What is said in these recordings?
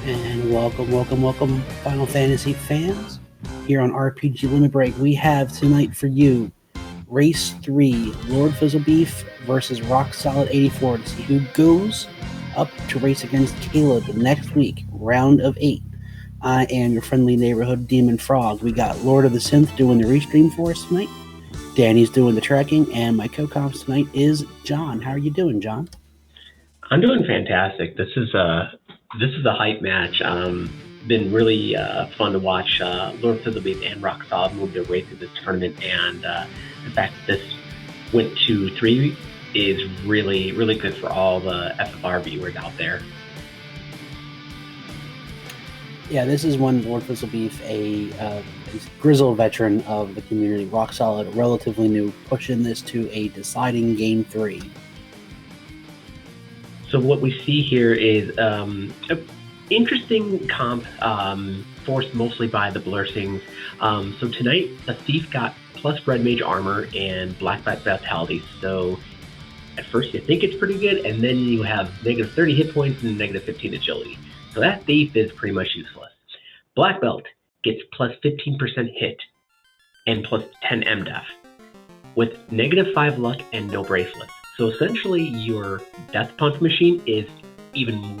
And welcome, Final Fantasy fans. Here on RPG Limit Break, we have tonight for you Race 3, LordFizzlebeef versus Rock Solid 84 to see who goes up to race against Caleb next week, round of 8. I am your friendly neighborhood Demon Frog. We got Lord of the Synth doing the restream for us tonight. Danny's doing the tracking, and my co-comps tonight is John. How are you doing, John? I'm doing fantastic. This is a hype match. Been really fun to watch. Lord Fizzlebeef and Rock Solid move their way through this tournament, and the fact that this went to 3 is really really good for all the FFR viewers out there. Yeah, this is one Lord Fizzlebeef, a grizzled veteran of the community. Rock Solid, relatively new, pushing this to a deciding game 3. So what we see here is an interesting comp forced mostly by the Blursings. So tonight, the Thief got plus Red Mage armor and Black Bat Vitality. So at first you think it's pretty good, and then you have negative 30 hit points and negative 15 agility. So that Thief is pretty much useless. Black Belt gets plus 15% hit and plus 10 MDef with negative 5 luck and no bracelets. So essentially your Death Punch machine is even,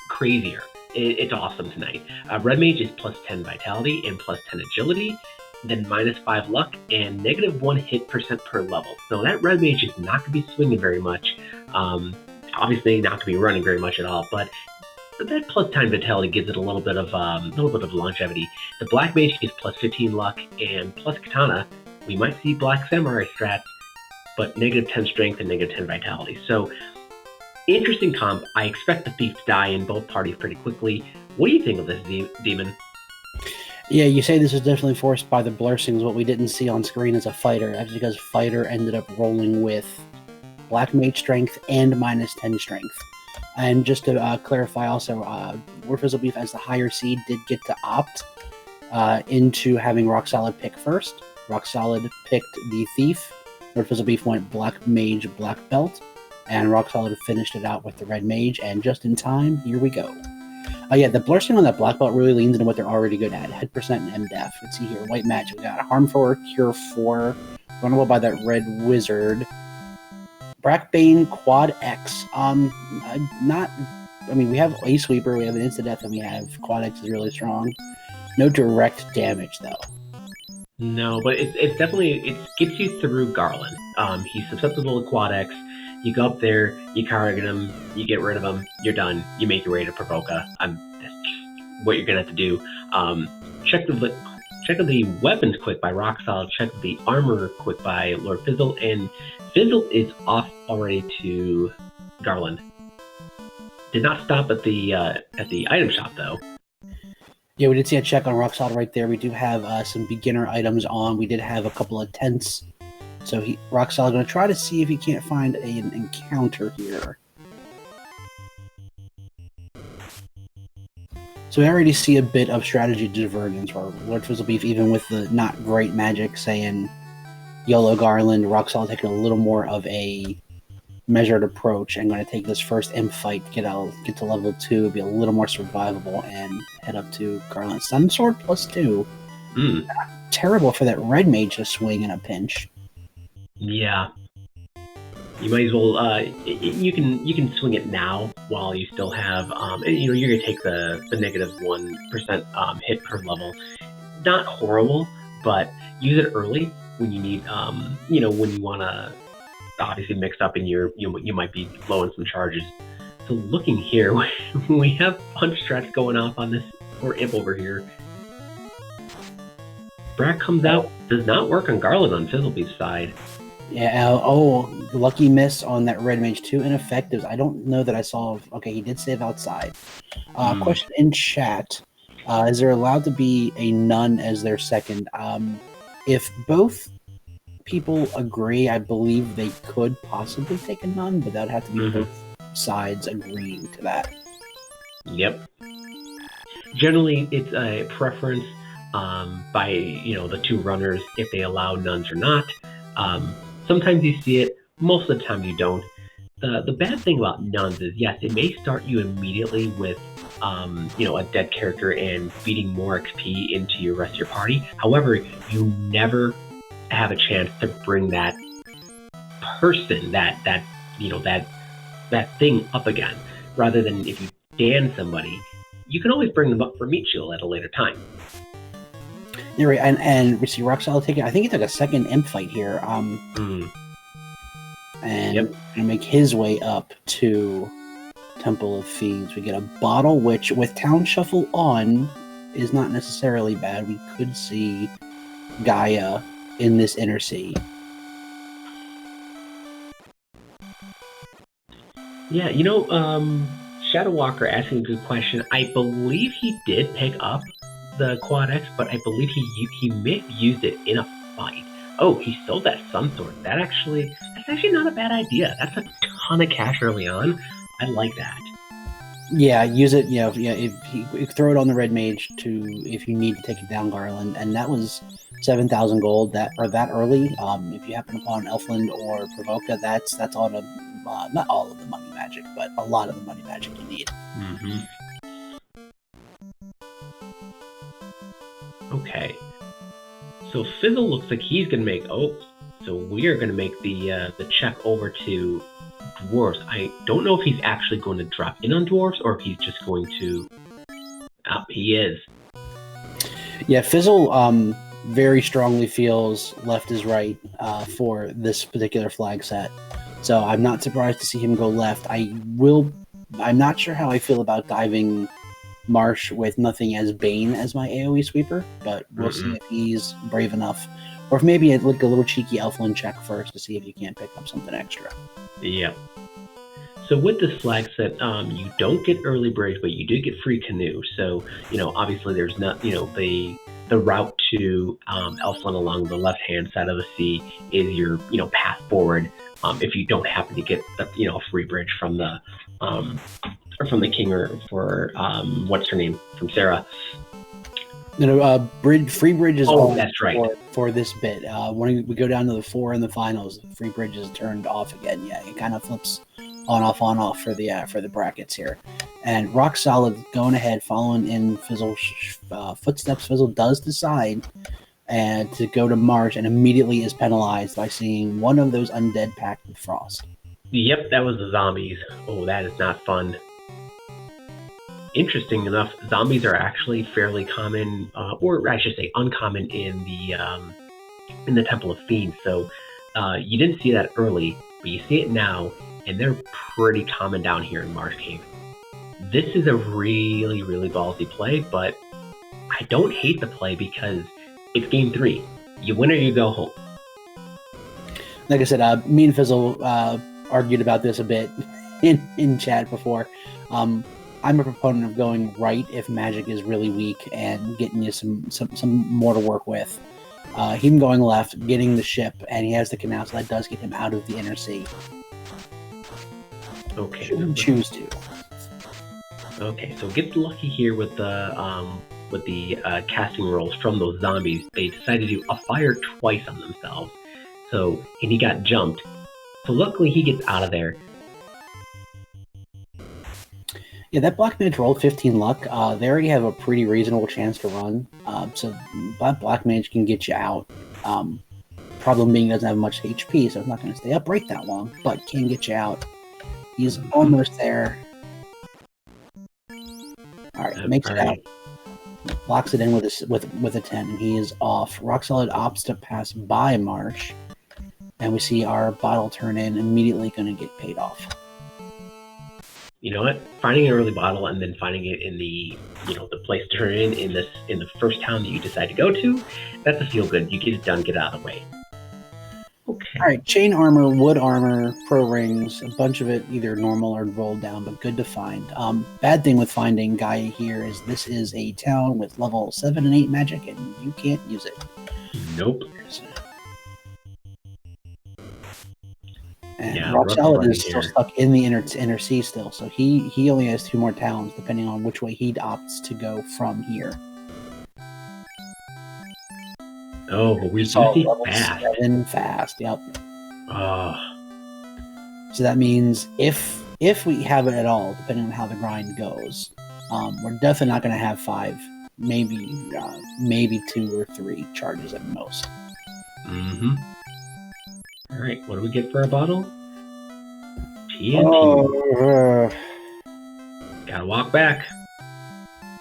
crazier. It's awesome tonight. Red Mage is plus 10 Vitality and plus 10 Agility, then minus 5 luck and negative 1 hit percent per level. So that Red Mage is not going to be swinging very much. Obviously not going to be running very much at all, but that plus 10 Vitality gives it a little bit of longevity. The Black Mage is plus 15 luck and plus Katana. We might see Black Samurai strats, but negative 10 strength and negative 10 vitality. So, interesting comp. I expect the Thief to die in both parties pretty quickly. What do you think of this, Demon? Yeah, you say this is definitely forced by the Blursings. What we didn't see on screen is a fighter. That's because fighter ended up rolling with Black Mage strength and minus 10 strength. And just to clarify also, Lord Fizzlebeef as the higher seed did get to opt into having Rock Solid pick first. Rock Solid picked the Thief. Lord Fizzlebeef went Black Mage, Black Belt, and Rock Solid finished it out with the Red Mage, and just in time, here we go. Yeah, the Blursing on that Black Belt really leans into what they're already good at, Head Percent and MDef. Let's see here, White Magic, we got Harm 4, Cure 4, vulnerable by that Red Wizard, Brackbane, Quad X, we have A Sweeper, we have an Insta-Death, and we have Quad X is really strong. No direct damage, though. No, but it's definitely, it gets you through Garland. He's susceptible to Quad X. You go up there, you target him, you get rid of him, you're done. You make your way to Provoca. That's just what you're gonna have to do. Check the weapons quick by Rock Solid. Check the armor quick by Lord Fizzle, and Fizzle is off already to Garland. Did not stop at the item shop though. Yeah, we did see a check on Rock Solid right there. We do have some beginner items on. We did have a couple of tents. So Rock Solid going to try to see if he can't find an encounter here. So we already see a bit of strategy divergence where Lord Fizzlebeef, even with the not great magic, saying YOLO Garland, Rock Solid taking a little more of a measured approach and going to take this first imp fight, get to level 2, be a little more survivable, and head up to Garland. Sunsword plus 2. Not terrible for that Red Mage to swing in a pinch. Yeah. You might as well, you can swing it now while you still have, you're going to take the negative 1% hit per level. Not horrible, but use it early when you need, when you want to obviously mixed up and you might be low on some charges. So looking here, we have punch strats going off on this poor imp over here. Brack comes out, does not work on Garland on Fizzlebeef's side. Yeah, lucky miss on that Red Mage, 2 ineffectives. I don't know that I saw. Okay, he did save outside. Question in chat: is there allowed to be a nun as their second? If both people agree, I believe they could possibly take a nun, but that'd have to be both sides agreeing to that. Yep. Generally, it's a preference by the two runners if they allow nuns or not. Sometimes you see it, most of the time you don't. The bad thing about nuns is, yes, it may start you immediately with a dead character and feeding more XP into your rest of your party. However, you never have a chance to bring that person, that thing up again. Rather than if you Dan somebody, you can always bring them up for meat shield at a later time. You're right, and we see Ro16 taking. I think he took a second imp fight here. And Yep. gonna make his way up to Temple of Fiends. We get a bottle, which with Town Shuffle on is not necessarily bad. We could see Gaia in this Inner Sea. Yeah, Shadow Walker asking a good question. I believe he did pick up the Quad X, but I believe he may have used it in a fight. Oh, he sold that Sun Sword. That's actually not a bad idea. That's a ton of cash early on. I like that. Yeah, use it. If you throw it on the Red Mage if you need to take it down Garland, and that was 7,000 gold that early. If you happen upon Elfland or Provoca, that's all the not all of the money magic, but a lot of the money magic you need. Mm-hmm. Okay. So Fizzle looks like he's gonna make. Oh, so we are gonna make the check over to dwarves. I don't know if he's actually going to drop in on dwarves or if he's just going to. He is. Yeah, Fizzle very strongly feels left is right for this particular flag set. So I'm not surprised to see him go left. I'm not sure how I feel about diving Marsh with nothing as Bane as my AoE sweeper, but we'll see if he's brave enough. Or if maybe I'd look a little cheeky Elfland check first to see if you can't pick up something extra. Yep. So with this flag set, you don't get early brave, but you do get free canoe. So, obviously there's not, the route to Elfland along the left-hand side of the sea is your, path forward. If you don't happen to get, a free bridge from the king or for what's her name from Sarah. Free bridge is on that's right. for this bit. When we go down to the 4 in the finals, free bridge is turned off again. Yeah, it kind of flips on off for the brackets here. And Rock Solid going ahead, following in Fizzle's footsteps. Fizzle does decide and to go to March and immediately is penalized by seeing one of those undead packed with frost. Yep, that was the zombies. Oh, that is not fun. Interesting enough, zombies are actually fairly common, or I should say uncommon in the Temple of Fiends. So you didn't see that early, but you see it now, and they're pretty common down here in Marsh Cave. This is a really, really ballsy play, but I don't hate the play because it's game 3. You win or you go home. Like I said, me and Fizzle argued about this a bit in chat before. I'm a proponent of going right if magic is really weak and getting you some more to work with. Him going left, getting the ship, and he has the canal, so that does get him out of the Inner Sea. Okay. Should choose to. Okay, so get lucky here with the casting rolls from those zombies. They decided to do a fire twice on themselves. So, and he got jumped. So luckily he gets out of there. Yeah, that Black Mage rolled 15 luck. They already have a pretty reasonable chance to run. So that Black Mage can get you out. Problem being, he doesn't have much HP, so it's not going to stay upright that long, but can get you out. He's almost there. Alright, makes it out. Locks it in with a 10, and he is off. Rock Solid opts to pass by Marsh, and we see our bottle turn in, immediately going to get paid off. You know what? Finding an early bottle and then finding it in the the place to turn in the first town that you decide to go to, that's a feel good. You get it done, get it out of the way. Okay. Alright, chain armor, wood armor, pro rings, a bunch of it either normal or rolled down, but good to find. Bad thing with finding Gaia here is this is a town with level 7 and 8 magic, and you can't use it. Nope. And Rock Solid is still stuck in the inner sea still, so he only has 2 more towns, depending on which way he opts to go from here. Oh, we do see level fast. 7 fast, yep. So that means if we have it at all, depending on how the grind goes, we're definitely not going to have 5, maybe 2 or 3 charges at most. Mm-hmm. All right, what do we get for a bottle? TNT. Oh, Gotta walk back.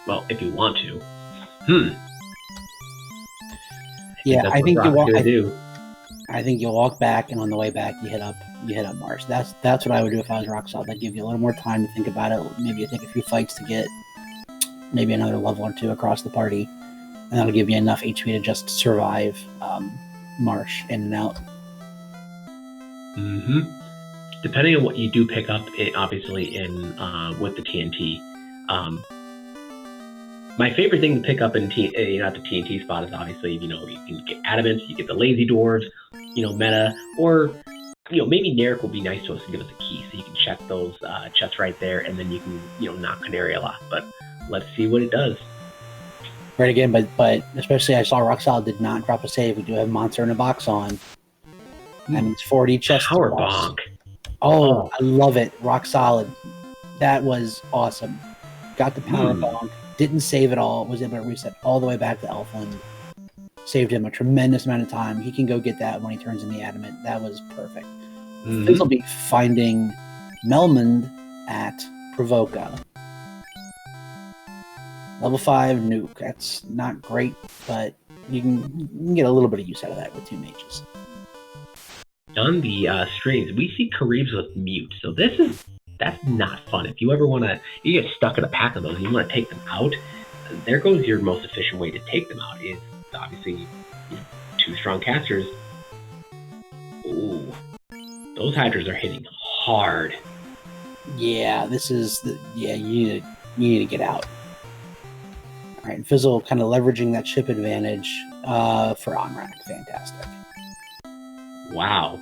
Well, if you want to. I think you walk. Do. I think you'll walk back, and on the way back, you hit up Marsh. That's what I would do if I was Rock16. I'd give you a little more time to think about it. Maybe you take a few fights to get maybe another level or 2 across the party, and that'll give you enough HP to just survive Marsh in and out. Mm-hmm. Depending on what you do pick up, obviously with the TNT. My favorite thing to pick up at the TNT spot is obviously, you can get Adamants, you get the Lazy Dwarves, meta, or, maybe Narek will be nice to us and give us a key, so you can check those chests right there, and then you can, knock Canaria off. But let's see what it does. Right, again, but especially I saw Rock16 did not drop a save. We do have Monster in a Box on. That means 40 chests. Power bonk. Oh, I love it. Rock solid. That was awesome. Got the power bonk. Didn't save it all. Was able to reset all the way back to Elfland. Saved him a tremendous amount of time. He can go get that when he turns in the Adamant. That was perfect. Fizzlebeef finding Melmond at Provoca. Level 5 nuke. That's not great, but you can get a little bit of use out of that with 2 mages. On the strings, we see Karibs with mute. So that's not fun. If you ever you get stuck in a pack of those and you want to take them out, there goes your most efficient way to take them out. Is obviously 2 strong casters. Ooh, those Hydras are hitting hard. Yeah, you need to get out. All right, Fizzle kind of leveraging that chip advantage for Onrak. Fantastic. Wow.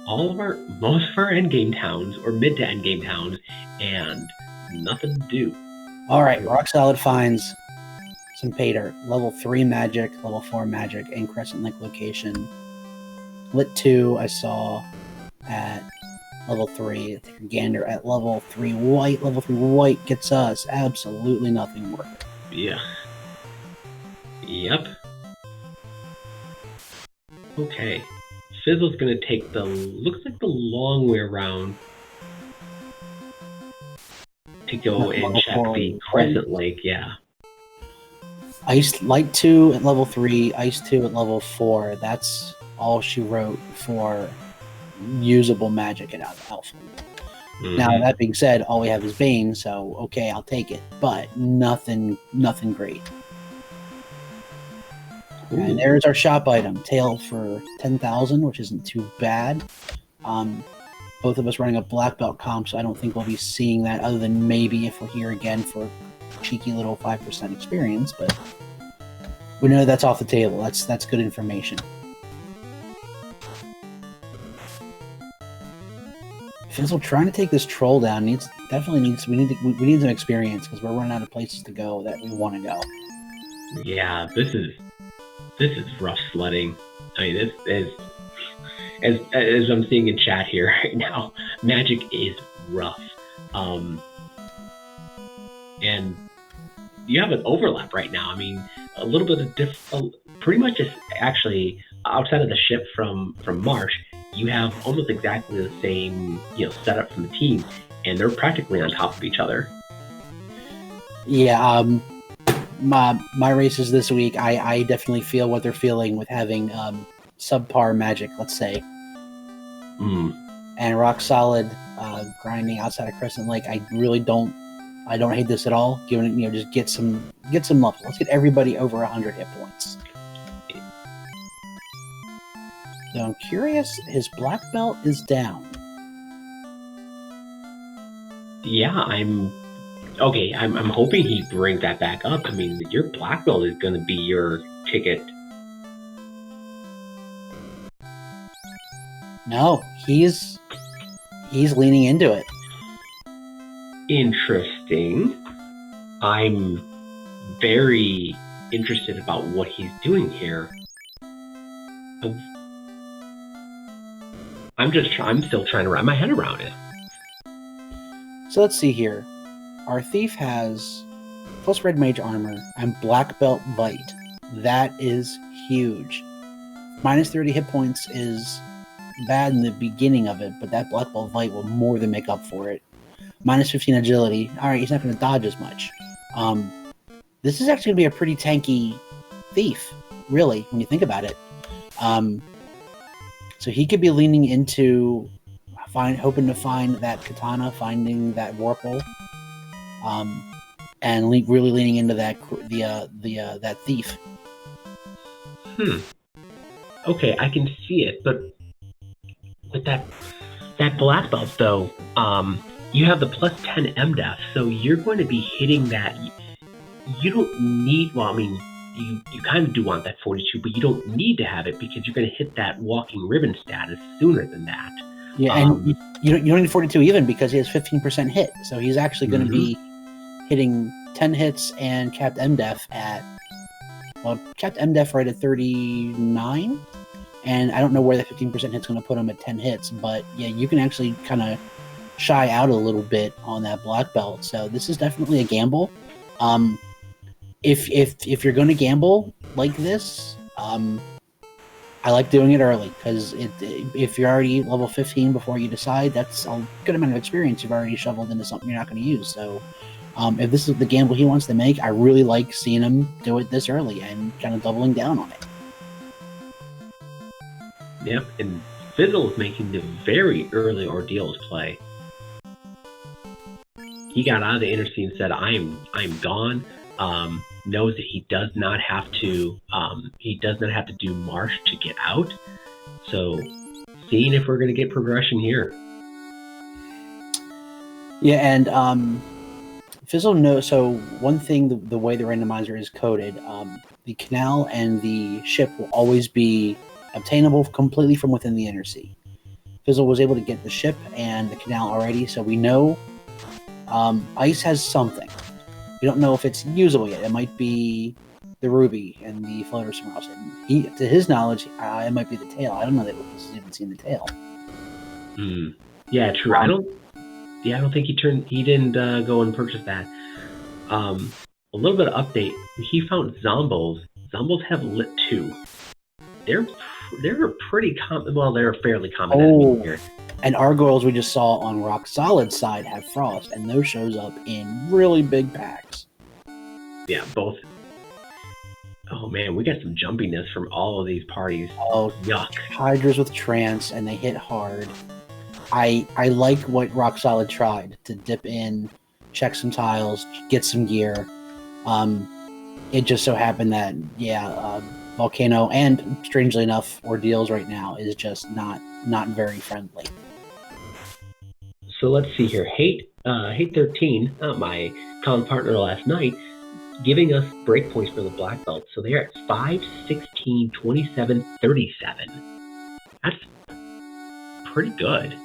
Most of our endgame towns, or mid to endgame towns, and nothing to do. All right, Rock16 finds some Pater. Level 3 magic, level 4 magic, and Crescent Link location. Lit 2 I saw at level 3. Take a gander at level 3 white. Level 3 white gets us absolutely nothing worth it. Yeah. Yep. Okay. Fizzle's gonna take looks like the long way around to go and check the Crescent Lake, yeah. Ice Light 2 at level 3, Ice 2 at level 4. That's all she wrote for usable magic at Alpha. Now, that being said, all we have is Bane, so okay, I'll take it. But nothing great. And there's our shop item. Tail for 10,000, which isn't too bad. Both of us running a black belt comp, so I don't think we'll be seeing that other than maybe if we're here again for a cheeky little 5% experience, but we know that's off the table. That's good information. Fizzle trying to take this troll down we need some experience because we're running out of places to go that we want to go. Yeah, this is rough sledding. I mean, this is as I'm seeing in chat here right now, magic is rough. And you have an overlap right now. I mean, a little bit of pretty much just actually outside of the ship from Marsh, you have almost exactly the same setup from the team, and they're practically on top of each other. Yeah, my races this week, I definitely feel what they're feeling with having subpar magic, let's say. And rock solid grinding outside of Crescent Lake. I don't hate this at all. Given it, just get some levels. Let's get everybody over 100 hit points. So I'm curious, his black belt is down. Yeah, I'm hoping he brings that back up. I mean, your black belt is going to be your ticket. No, he's leaning into it. Interesting. I'm very interested about what I'm still trying to wrap my head around it. So let's see here. Our thief has plus red mage armor and black belt bite. That is huge. Minus 30 hit points is bad in the beginning of it, but that black belt bite will more than make up for it. Minus 15 agility. All right, he's not going to dodge as much. This is actually going to be a pretty tanky thief, really, when you think about it. So he could be leaning into hoping to find that katana, finding that vorpal, and really leaning into that that thief. Okay, I can see it, but with that black belt though, you have the plus 10 MDef, so you're going to be hitting that. You don't need. Well, I mean, you kind of do want that 42, but you don't need to have it because you're going to hit that walking ribbon status sooner than that. Yeah, and you don't need 42 even because he has 15% hit, so he's actually going to be hitting 10 hits and capped MDef capped MDef right at 39, and I don't know where that 15% hit's going to put him at 10 hits, but yeah, you can actually kind of shy out a little bit on that black belt. So this is definitely a gamble. If you're going to gamble like this, I like doing it early because if you're already level 15 before you decide, that's a good amount of experience you've already shoveled into something you're not going to use. So if this is the gamble he wants to make, I really like seeing him do it this early and kind of doubling down on it. Yep, and Fizzle is making the very early ordeals play. He got out of the inner scene and said, I'm gone. Knows that he does not have to do marsh to get out. So seeing if we're going to get progression here. Yeah, and Fizzle knows. So one thing, the way the randomizer is coded, the canal and the ship will always be obtainable completely from within the inner sea. Fizzle was able to get the ship and the canal already, so we know Ice has something. We don't know if it's usable yet. It might be the ruby and the floater somewhere else. And to his knowledge, it might be the tail. I don't know that he's even seen the tail. Yeah, true. I don't think he didn't go and purchase that. A little bit of update. He found Zombies. Zombies have lit 2. They're pretty common. Well, they're fairly common enemy here. And Argoyles we just saw on Rock Solid's side have Frost, and those shows up in really big packs. Yeah, both. Oh man, we got some jumpiness from all of these parties. Oh, yuck! Hydras with Trance, and they hit hard. I like what Rock Solid tried to dip in, check some tiles, get some gear. It just so happened that Volcano and strangely enough, Ordeals right now is just not very friendly. So let's see here. Hate 13, my con partner last night, giving us breakpoints for the black belt. So they're at 5, 16, 27, 37. That's pretty good.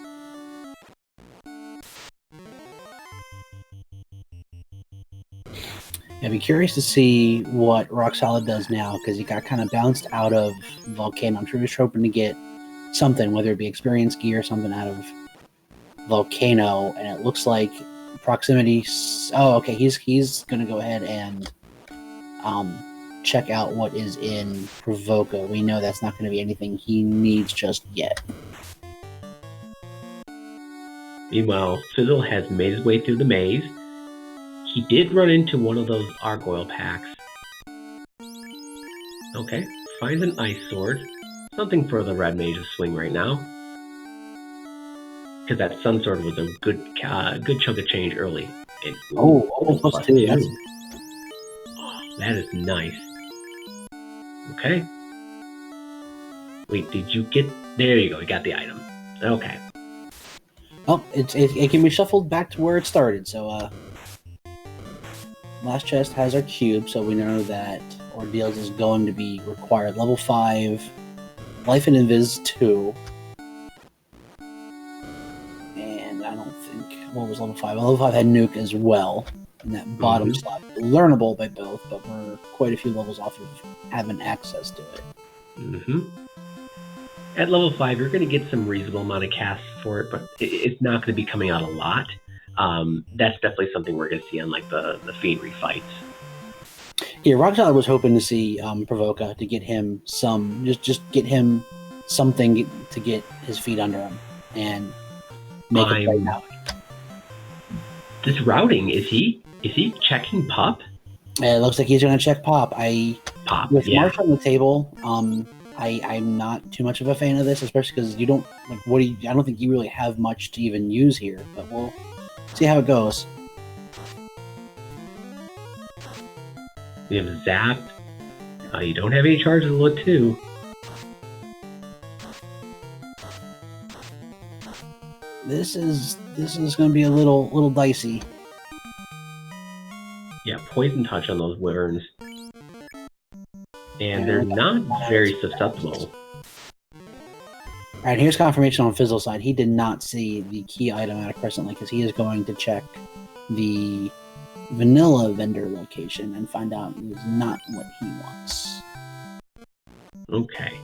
I'd be curious to see what Rock Solid does now because he got kind of bounced out of Volcano. I'm sure he's hoping to get something, whether it be experience gear or something out of Volcano, and it looks like proximity. Oh, okay. He's going to go ahead and check out what is in Provoca. We know that's not going to be anything he needs just yet. Meanwhile, Fizzle has made his way through the maze. He did run into one of those Argoyle packs. Okay, finds an ice sword. Something for the red mage to swing right now. Because that sun sword was a good chunk of change early. And, plus 2. That is nice. Okay. Wait, did you get... There you go, you got the item. Okay. Oh, it can be shuffled back to where it started, so last chest has our cube, so we know that Ordeals is going to be required. Level 5, Life and Invis 2. And I don't think... What was level 5? Level 5 had Nuke as well in that bottom slot. Learnable by both, but we're quite a few levels off of having access to it. At level 5, you're going to get some reasonable amount of casts for it, but it's not going to be coming out a lot. That's definitely something we're going to see on like the Fiendry fights. Yeah, Ro16 was hoping to see Provoca to get him just get him something to get his feet under him and make it right now. This routing, is he checking Pup? It looks like he's going to check Pop. Pop, with yeah. Marsh on the table. I'm not too much of a fan of this, especially because you don't like. I don't think you really have much to even use here, but we'll see how it goes. You have Zap. You don't have any charges to look to. This is going to be a little dicey. Yeah, Poison Touch on those Wyverns. And they're not very susceptible. Alright, here's confirmation on Fizzle's side. He did not see the key item out of Crescent Lake because he is going to check the vanilla vendor location and find out it is not what he wants. Okay.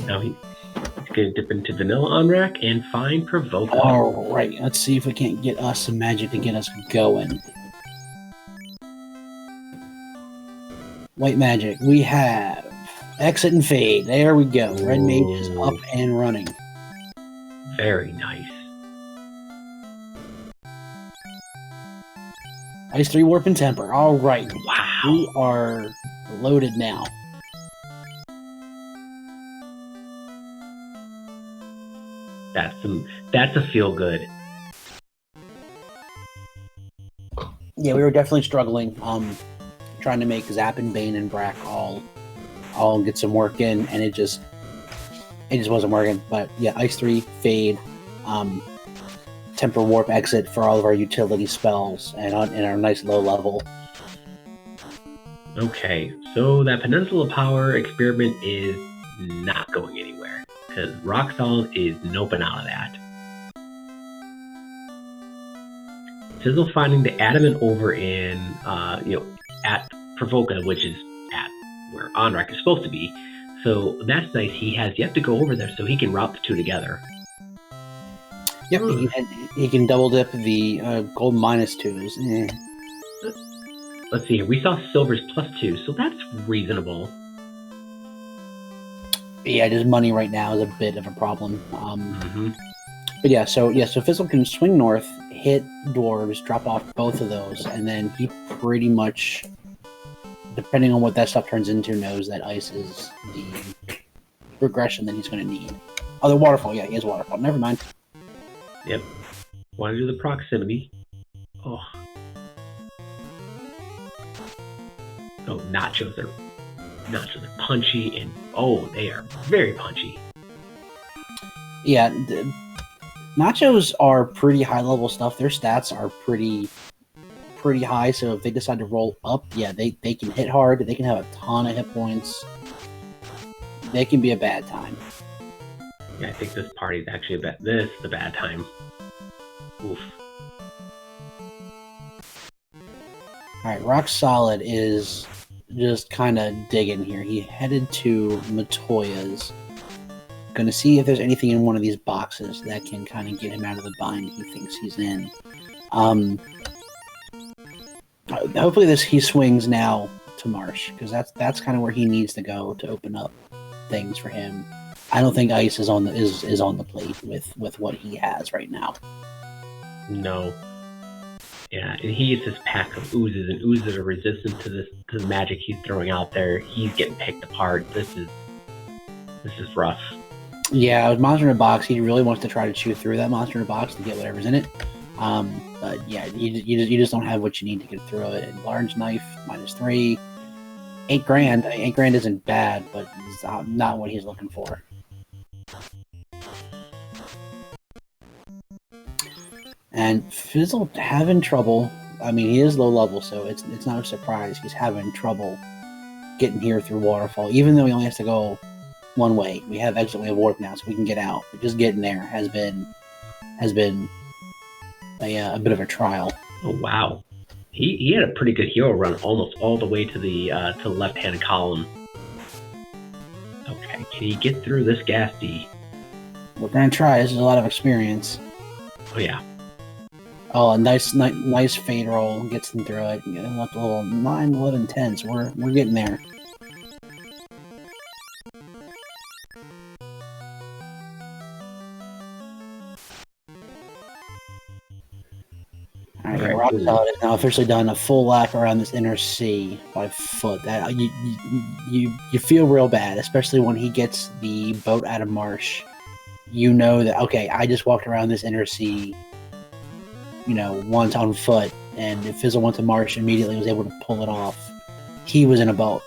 Now he's going to dip into vanilla on rack and find Provoca. Alright, let's see if we can't get us some magic to get us going. White magic. We have Exit and Fade. There we go. Red Mage is up and running. Very nice. Ice 3 Warp and Temper. All right. Wow. We are loaded now. That's a feel good. Yeah, we were definitely struggling. Trying to make Zap and Bane and Brack all get some work in, and it just wasn't working. But yeah, Ice 3, Fade, Temper, Warp, Exit for all of our utility spells, and our nice low level. Okay, so that Peninsula Power experiment is not going anywhere because Rock Solid is noping out of that. Fizzle finding the adamant over in at Provoca, which is at where Onrak is supposed to be. So that's nice. He has yet to go over there so he can route the two together. Yep, he can double dip the gold -2s. Let's see here. We saw silver's +2, so that's reasonable. Yeah, just money right now is a bit of a problem. But yeah, so Fizzle can swing north, hit dwarves, drop off both of those, and then he pretty much, depending on what that stuff turns into, knows that ice is the progression that he's going to need. Oh, the waterfall. Yeah, he has waterfall. Never mind. Yep. Want to do the proximity. Oh, nachos are punchy, and they are very punchy. Yeah, nachos are pretty high level stuff. Their stats are pretty high, so if they decide to roll up, yeah, they can hit hard. They can have a ton of hit points. They can be a bad time. Yeah, I think this party's actually this is a bad time. Oof. Alright, Rock Solid is just kind of digging here. He headed to Matoya's. Going to see if there's anything in one of these boxes that can kind of get him out of the bind he thinks he's in. Hopefully he swings now to Marsh, because that's kind of where he needs to go to open up things for him. I don't think Ice is on the plate with what he has right now. No. Yeah, and he is this pack of oozes, and oozes are resistant to the magic he's throwing out there. He's getting picked apart. This is rough. Yeah, with Monster in a Box, he really wants to try to chew through that Monster in a Box to get whatever's in it. But yeah, you just don't have what you need to get through it. And Large Knife, -3. $8,000. $8,000 isn't bad, but it's not what he's looking for. And Fizzle having trouble. I mean, he is low level, so it's not a surprise he's having trouble getting here through Waterfall. Even though he only has to go one way, we have exit, we have warp now, so we can get out. But just getting there has been a bit of a trial. Oh wow, he had a pretty good hero run almost all the way to the left hand column. Okay, Can you get through this gas D? We're gonna try. This is a lot of experience. Oh yeah. Oh, a nice fade roll gets them through it. Getting up a little 9, 11, 10. So we're getting there. All right, Rock Solid has now officially done a full lap around this inner C by foot. That you feel real bad, especially when he gets the boat out of marsh. You know that, okay, I just walked around this inner C, once on foot, and if Fizzle went to marsh, immediately was able to pull it off. He was in a boat,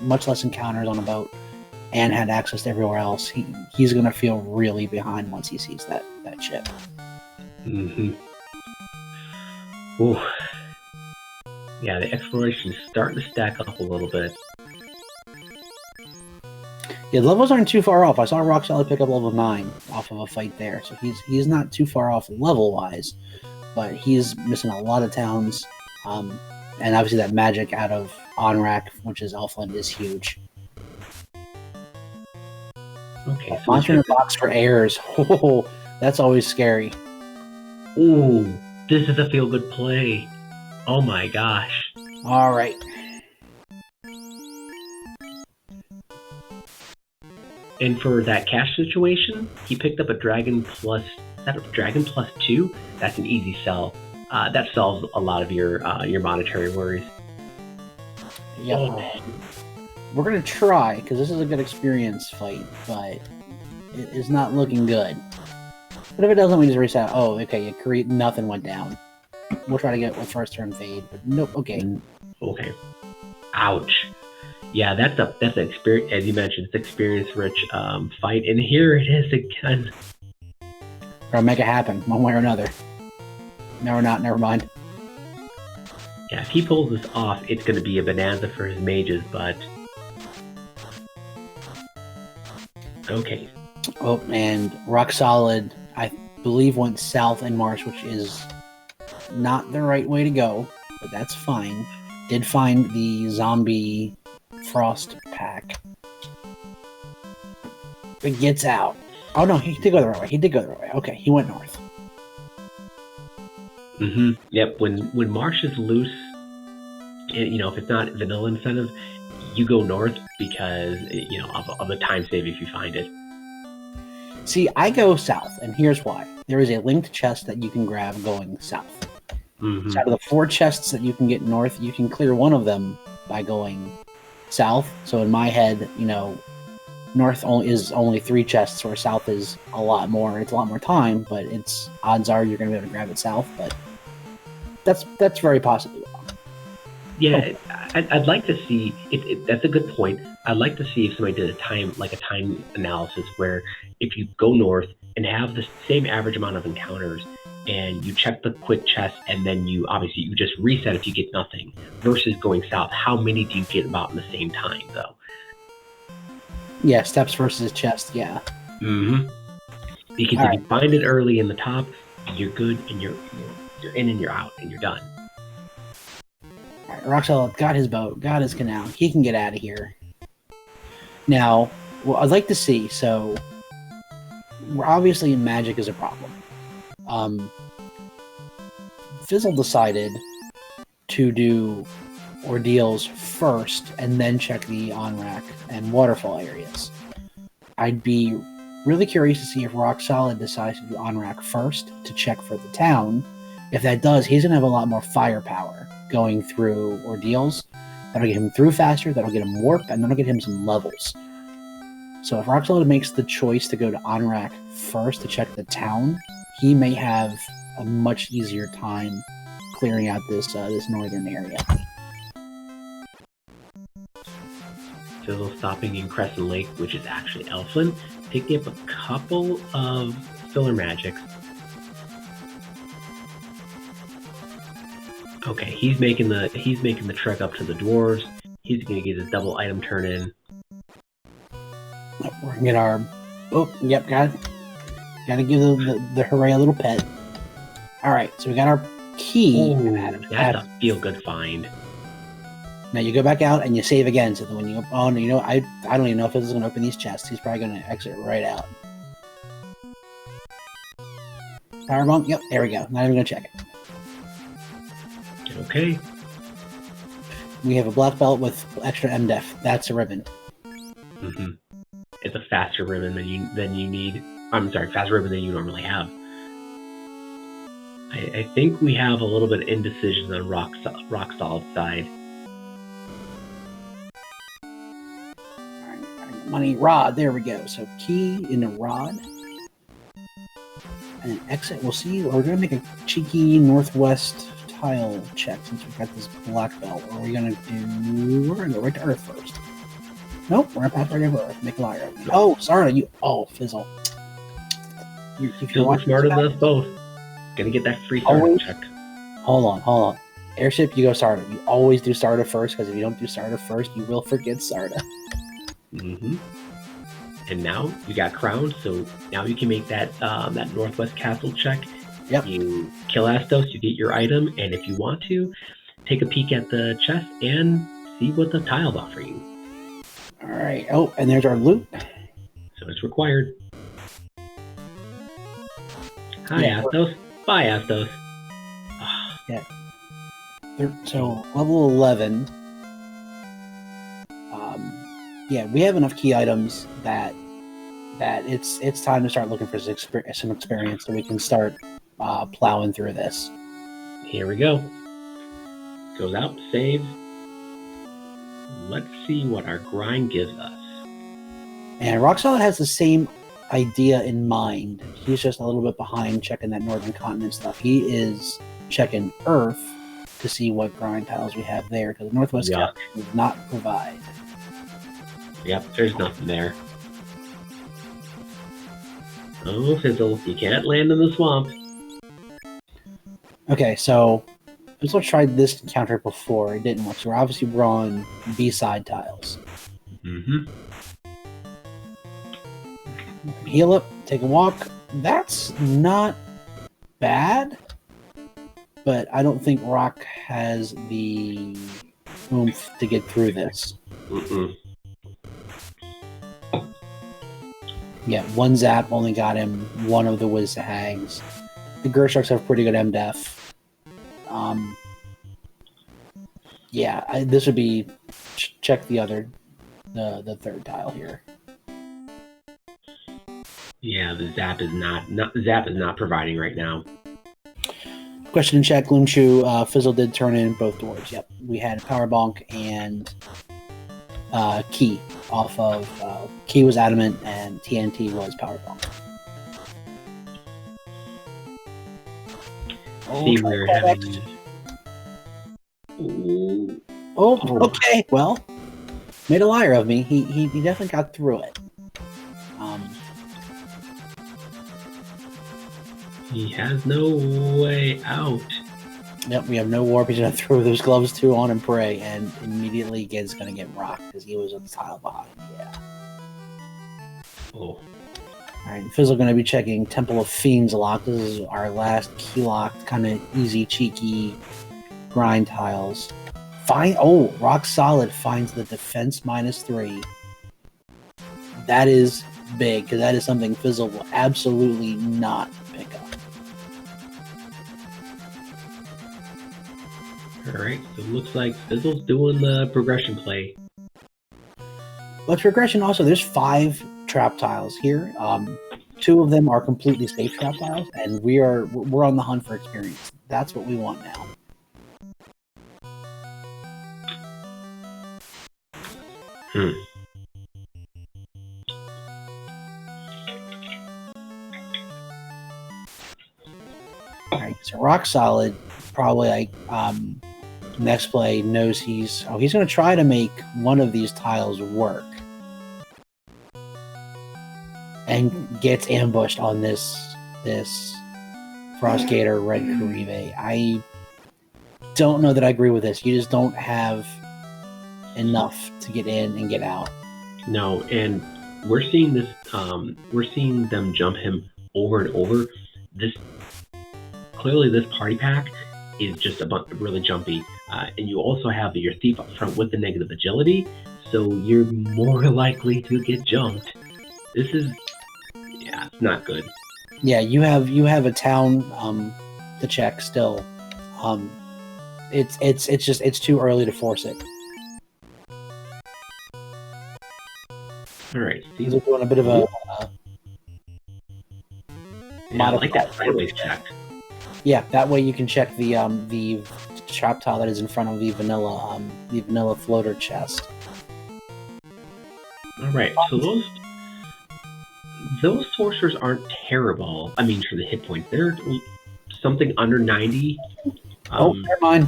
much less encounters on a boat, and had access to everywhere else. He's going to feel really behind once he sees that ship. Mm-hmm. Ooh. Yeah, the exploration's starting to stack up a little bit. Yeah, the levels aren't too far off. I saw Rock Solid pick up level 9 off of a fight there, so he's not too far off level-wise, but he's missing a lot of towns, and obviously that magic out of Onrak, which is Elfland, is huge. Okay, so Monster in the box for heirs. Oh, that's always scary. Ooh, this is a feel-good play. Oh my gosh. All right. And for that cash situation, he picked up a Dragon Plus. Is that a Dragon Plus 2? That's an easy sell. That solves a lot of your monetary worries. Yep. Oh. We're gonna try, because this is a good experience fight, but it is not looking good. But if it doesn't, we just reset. Oh, okay. Nothing went down. We'll try to get with first turn fade, but nope. Okay. Okay. Ouch. Yeah, that's an experience, as you mentioned, it's experience-rich fight, and here it is again. Or make it happen, one way or another. No, we're not. Never mind. Yeah, if he pulls this off, it's going to be a bonanza for his mages, but... Okay. Oh, and Rock Solid, I believe, went south in Marsh, which is not the right way to go, but that's fine. Did find the zombie frost pack. It gets out. Oh no, he did go the right way. Okay, he went north. Mm-hmm. Yep, when Marsh is loose, if it's not vanilla incentive, you go north because, of the time save if you find it. See, I go south, and here's why. There is a linked chest that you can grab going south. Mm-hmm. So out of the 4 chests that you can get north, you can clear one of them by going south. So in my head, north is only 3 chests, where south is a lot more. It's a lot more time, but odds are you're going to be able to grab it south. But that's very possibly wrong. Yeah, I'd like to see. That's a good point. I'd like to see if somebody did a time analysis where if you go north and have the same average amount of encounters, and you check the quick chest, and then you just reset if you get nothing, versus going south. How many do you get about in the same time, though? Yeah, steps versus chest, yeah. Mm-hmm. Because if you find it early in the top, you're good, and you're in and you're out, and you're done. All right, Rock Solid got his boat, got his canal. He can get out of here. Now, what I'd like to see, so we're obviously magic is a problem. Fizzle decided to do ordeals first and then check the on-rack and waterfall areas. I'd be really curious to see if Rock Solid decides to do on-rack first to check for the town. If that does, he's going to have a lot more firepower going through ordeals. That'll get him through faster, that'll get him warp, and that'll get him some levels. So if Rock Solid makes the choice to go to on-rack first to check the town, he may have a much easier time clearing out this northern area. Fizzle stopping in Crescent Lake, which is actually Elfland, picking up a couple of filler magics. Okay, he's making the trek up to the dwarves. He's gonna get his double item turn in. We're gonna get our gotta give the hooray a little pet. All right, so we got our key. Ooh, that's a feel-good find. Now you go back out and you save again. So that when you oh no, you know I don't even know if Fizzle's gonna open these chests. He's probably gonna exit right out. Power bomb. Yep, there we go. Not even gonna check it. Okay. We have a black belt with extra MDef. That's a ribbon. Mm-hmm. It's a faster ribbon than you need. I'm sorry, faster ribbon than you normally have. I think we have a little bit of indecision on Rock Solid side. Alright, money rod. There we go. So key in the rod. And exit. We'll see. We're gonna make a cheeky northwest tile check since we've got this black belt. What are we gonna do? We're gonna go right to Earth first. Nope, we're gonna pass right over Earth. Make a liar of me. Oh, sorry, you. Oh, Fizzle. You're smarter than us both. Gonna get that free starter check. Hold on. Airship, you go starter. You always do starter first, because if you don't do starter first, you will forget starter. Mm-hmm. And now you got crowned, so now you can make that that northwest castle check. Yep. You kill Astos, you get your item, and if you want to, take a peek at the chest and see what the tiles offer you. All right. Oh, and there's our loot. So it's required. Hi, Astos. Bye, Astos. Yeah. So level 11. Yeah, we have enough key items that it's time to start looking for some experience, so we can start plowing through this. Here we go. Goes out, saves. Let's see what our grind gives us. And Rock16 has the same idea in mind. He's just a little bit behind checking that northern continent stuff. He is checking Earth to see what grind tiles we have there, because the Northwest Cap does not provide. Yep, there's nothing there. Oh, Fizzle, you can't land in the swamp. Okay, so Fizzle tried this encounter before. It didn't work. So we're on B-side tiles. Mm-hmm. Heal up, take a walk. That's not bad, but I don't think Rock has the oomph to get through this. Mm-mm. Yeah, one zap only got him one of the Wiz Hags. The Gersharks have pretty good MDef. Yeah, this would be check the third tile here. Yeah, the zap is not providing right now. Question in chat, Gloomshoe, Fizzle did turn in both doors. Yep, we had Power Bonk and Key off of Key was Adamant and TNT was Power Bonk. See, we're having. Oh, okay. Well, made a liar of me. He definitely got through it. He has no way out. Yep, we have no warp. He's gonna throw those gloves too on and pray, and immediately Gid's gonna get rocked because he was on the tile behind. Yeah. Oh. Alright, Fizzle gonna be checking Temple of Fiends lock. This is our last key locked, kind of easy, cheeky grind tiles. Rock Solid finds the defense -3. That is big, because that is something Fizzle will absolutely not pick up. Alright, so it looks like Fizzle's doing the progression play. But progression also, there's 5 trap tiles here. 2 of them are completely safe trap tiles, and we're on the hunt for experience. That's what we want now. Alright, so Rock Solid probably like next play knows he's gonna try to make one of these tiles work. And gets ambushed on this Frostgator Red Caribe. I don't know that I agree with this. You just don't have enough to get in and get out. No, and we're seeing this. We're seeing them jump him over and over. This party pack is just really jumpy. And you also have your thief up front with the negative agility, so you're more likely to get jumped. This is, yeah, it's not good. Yeah, you have a town to check still. It's too early to force it. All right, He's doing a bit of a. I like that sideways check. Yeah, that way you can check the trap tile that is in front of the vanilla floater chest. All right, so those sorcerers aren't terrible. I mean, for the hit points, they're something under 90. Oh, never mind.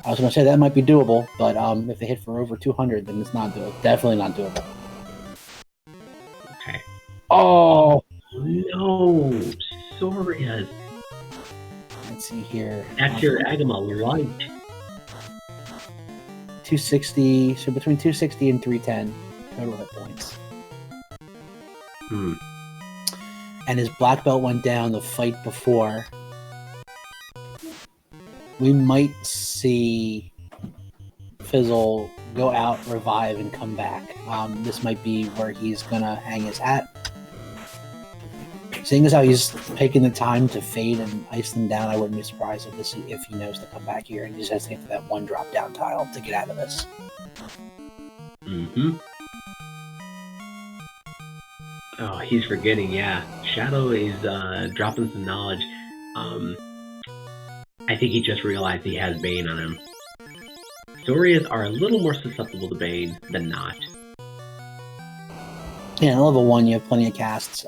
I was going to say that might be doable, but if they hit for over 200, then it's not doable. Definitely not doable. Okay. Oh no, Sorias. Let's see here. That's your Agama light. 260. So between 260 and 310 total hit points. And his black belt went down the fight before. We might see Fizzle go out, revive, and come back. This might be where he's gonna hang his hat. Seeing as how he's taking the time to fade and ice them down, I wouldn't be surprised if he knows to come back here and he just has to get to that one drop down tile to get out of this. Oh, he's forgetting, yeah. Shadow is dropping some knowledge. I think he just realized he has Bane on him. Sorias are a little more susceptible to Bane than not. Yeah, level 1, you have plenty of casts.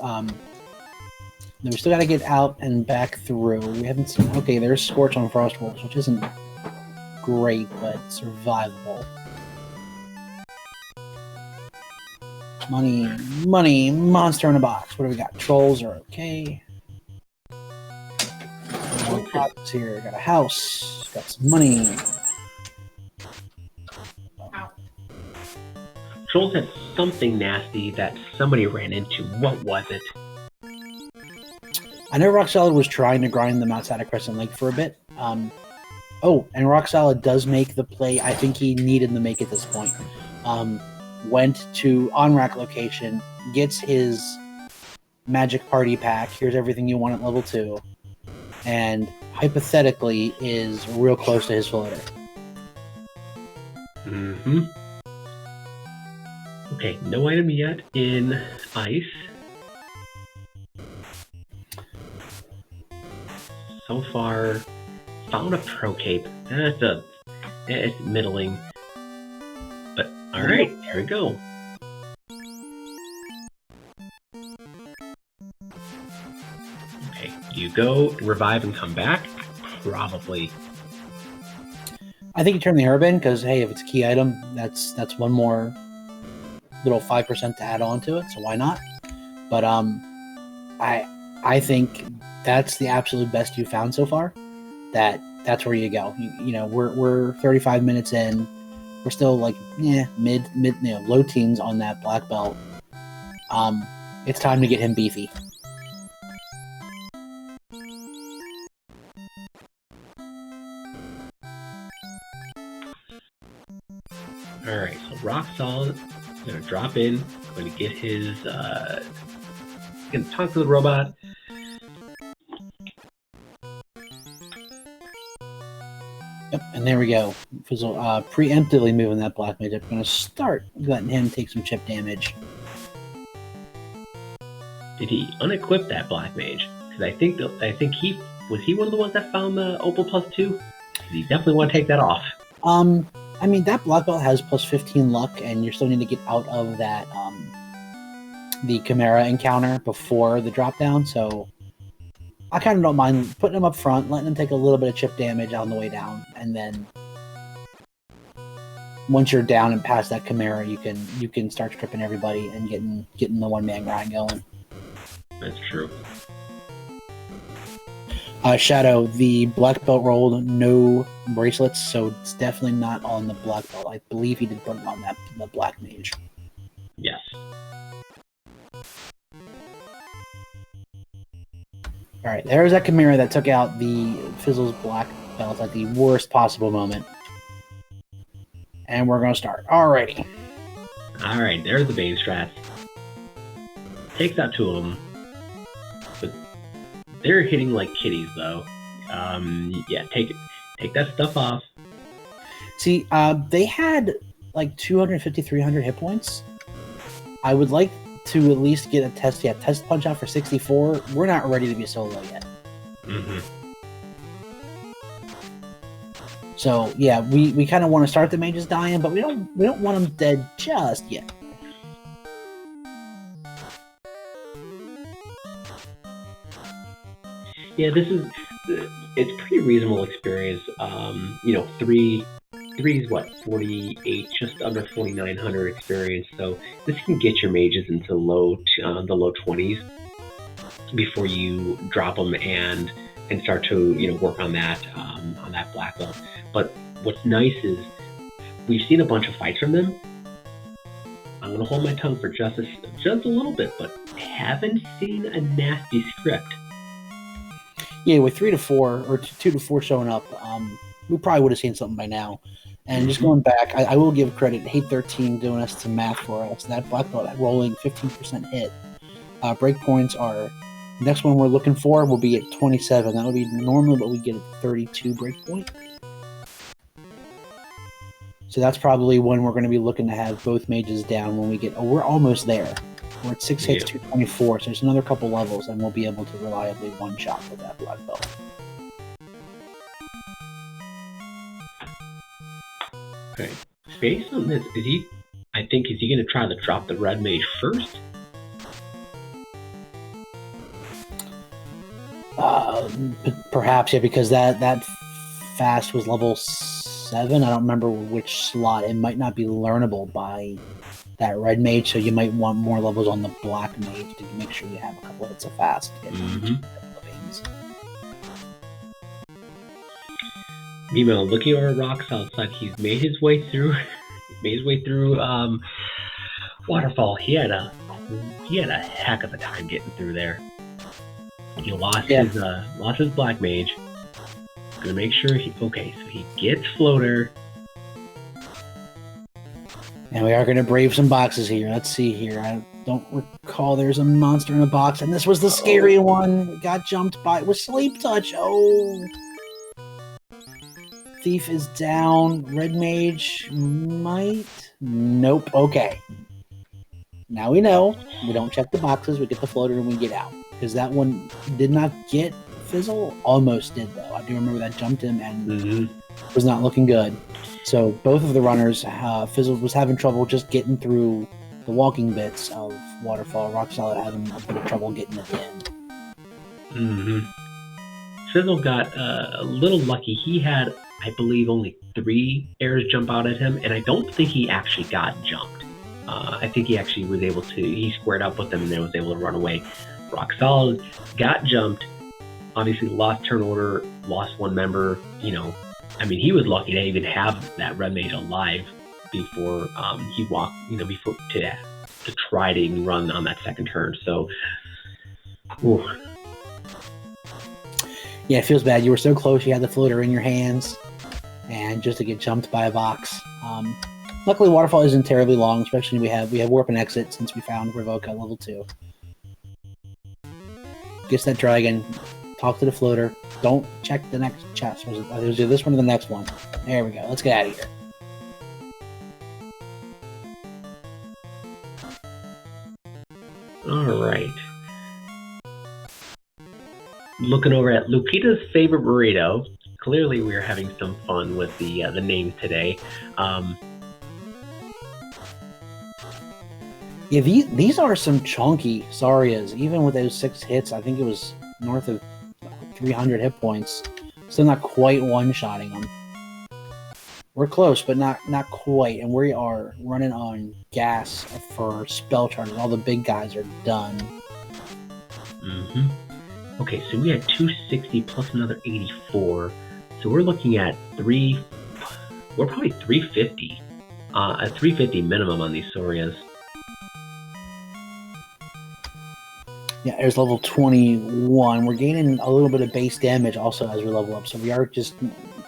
We still got to get out and back through. We haven't seen... Okay, there's Scorch on Frost Wolves, which isn't great, but survivable. Money, monster in a box. What do we got? Trolls are okay. Box here. Got a house. Got some money. Trolls had something nasty that somebody ran into. What was it? I know Rock Solid was trying to grind them outside of Crescent Lake for a bit. Oh, and Rock Solid does make the play I think he needed to make at this point. Went to on-rack location, gets his magic party pack. Here's everything you want at level 2. And hypothetically is real close to his floater. Okay, no item yet in ice. So far, found a pro cape. It's middling. But alright, here we go. Okay, you go, revive, and come back? Probably. I think you turn the herb in, because hey, if it's a key item, that's one more little 5% to add on to it, so why not? But I think that's the absolute best you found so far. That's where you go. You know, we're 35 minutes in. We're still like mid low teens on that black belt. It's time to get him beefy. Alright, so Rock Solid is gonna drop in, going to get his gonna talk to the robot. Yep, and there we go. Fizzle preemptively moving that black mage. I'm going to start letting him take some chip damage. Did he unequip that black mage? Because I think he was one of the ones that found the Opal +2. You definitely want to take that off. I mean that black belt has +15 luck, and you're still need to get out of that the Chimera encounter before the drop down. So I kind of don't mind putting him up front, letting him take a little bit of chip damage on the way down, and then once you're down and past that Chimera, you can start stripping everybody and getting the one-man grind going. That's true. Shadow, the black belt rolled no bracelets, so it's definitely not on the black belt. I believe he did put it on the black mage. Yes. All right, there's that Chimera that took out the Fizzle's black belt at the worst possible moment. And we're going to start. Alrighty. Alright, there's the Bane strats. Takes out two of them. But they're hitting like kitties, though. Yeah, take that stuff off. See, they had like 250, 300 hit points. I would like to at least get a test. Yeah, test punch out for 64. We're not ready to be solo yet. Mm-hmm. So yeah, we kind of want to start the mages dying, but we don't want them dead just yet. Yeah, it's pretty reasonable experience. Three's what, 48, just under 4,900 experience. So this can get your mages into the low 20s before you drop them and start to work on that black belt. But what's nice is we've seen a bunch of fights from them. I'm gonna hold my tongue for just a little bit, but haven't seen a nasty script. Yeah, with 3 to 4 or 2 to 4 showing up, we probably would have seen something by now. And just going back, I will give credit. Hate 13 doing us some math for us. That black belt rolling 15% hit. Breakpoints are next one we're looking for will be at 27. That would be normal, but we get a 32 breakpoint. So that's probably when we're going to be looking to have both mages down when we get. Oh, we're almost there. We're at 6 hits, 224. So there's another couple levels, and we'll be able to reliably one shot with that black belt. Okay. Based on this, is he going to try to drop the red mage first? Perhaps, yeah, because that fast was level 7. I don't remember which slot. It might not be learnable by that red mage, so you might want more levels on the black mage to make sure you have a couple hits of fast. Meanwhile, looking over rocks outside, he's made his way through. Waterfall. He had a heck of a time getting through there. He lost his black mage. Gonna make sure so he gets floater. And we are going to brave some boxes here. Let's see here. I don't recall there's a monster in a box, and this was the scary one. Got jumped by with sleep touch. Oh. Thief is down. Red mage might. Nope. Okay. Now we know. We don't check the boxes. We get the floater and we get out. Because that one did not get Fizzle. Almost did, though. I do remember that jumped him and was not looking good. So both of the runners, Fizzle was having trouble just getting through the walking bits of Waterfall. Ro16 having a bit of trouble getting at the end. Fizzle got a little lucky. He had, I believe, only 3 airs jump out at him, and I don't think he actually got jumped. I think he actually was able to, he squared up with them and then was able to run away. Ro16 got jumped, obviously lost turn order, lost one member, he was lucky to even have that red mage alive before he walked, before to try to even run on that second turn. So, ooh. Yeah, it feels bad. You were so close. You had the floater in your hands, and just to get jumped by a box. Luckily, Waterfall isn't terribly long. Especially we have warp and exit since we found Revoke at level 2. Gets that dragon. Talk to the floater. Don't check the next chest. Was it this one or the next one? There we go. Let's get out of here. All right. Looking over at Lupita's favorite burrito. Clearly, we're having some fun with the names today. Yeah, these are some chunky Sarias. Even with those 6 hits, I think it was north of 300 hit points. Still not quite one-shotting them. We're close, but not quite. And we are running on gas for spell charges. All the big guys are done. Okay, so we had 260 plus another 84. So we're looking at we're probably 350. A 350 minimum on these Sorias. Yeah, there's level 21. We're gaining a little bit of base damage also as we level up, so we are just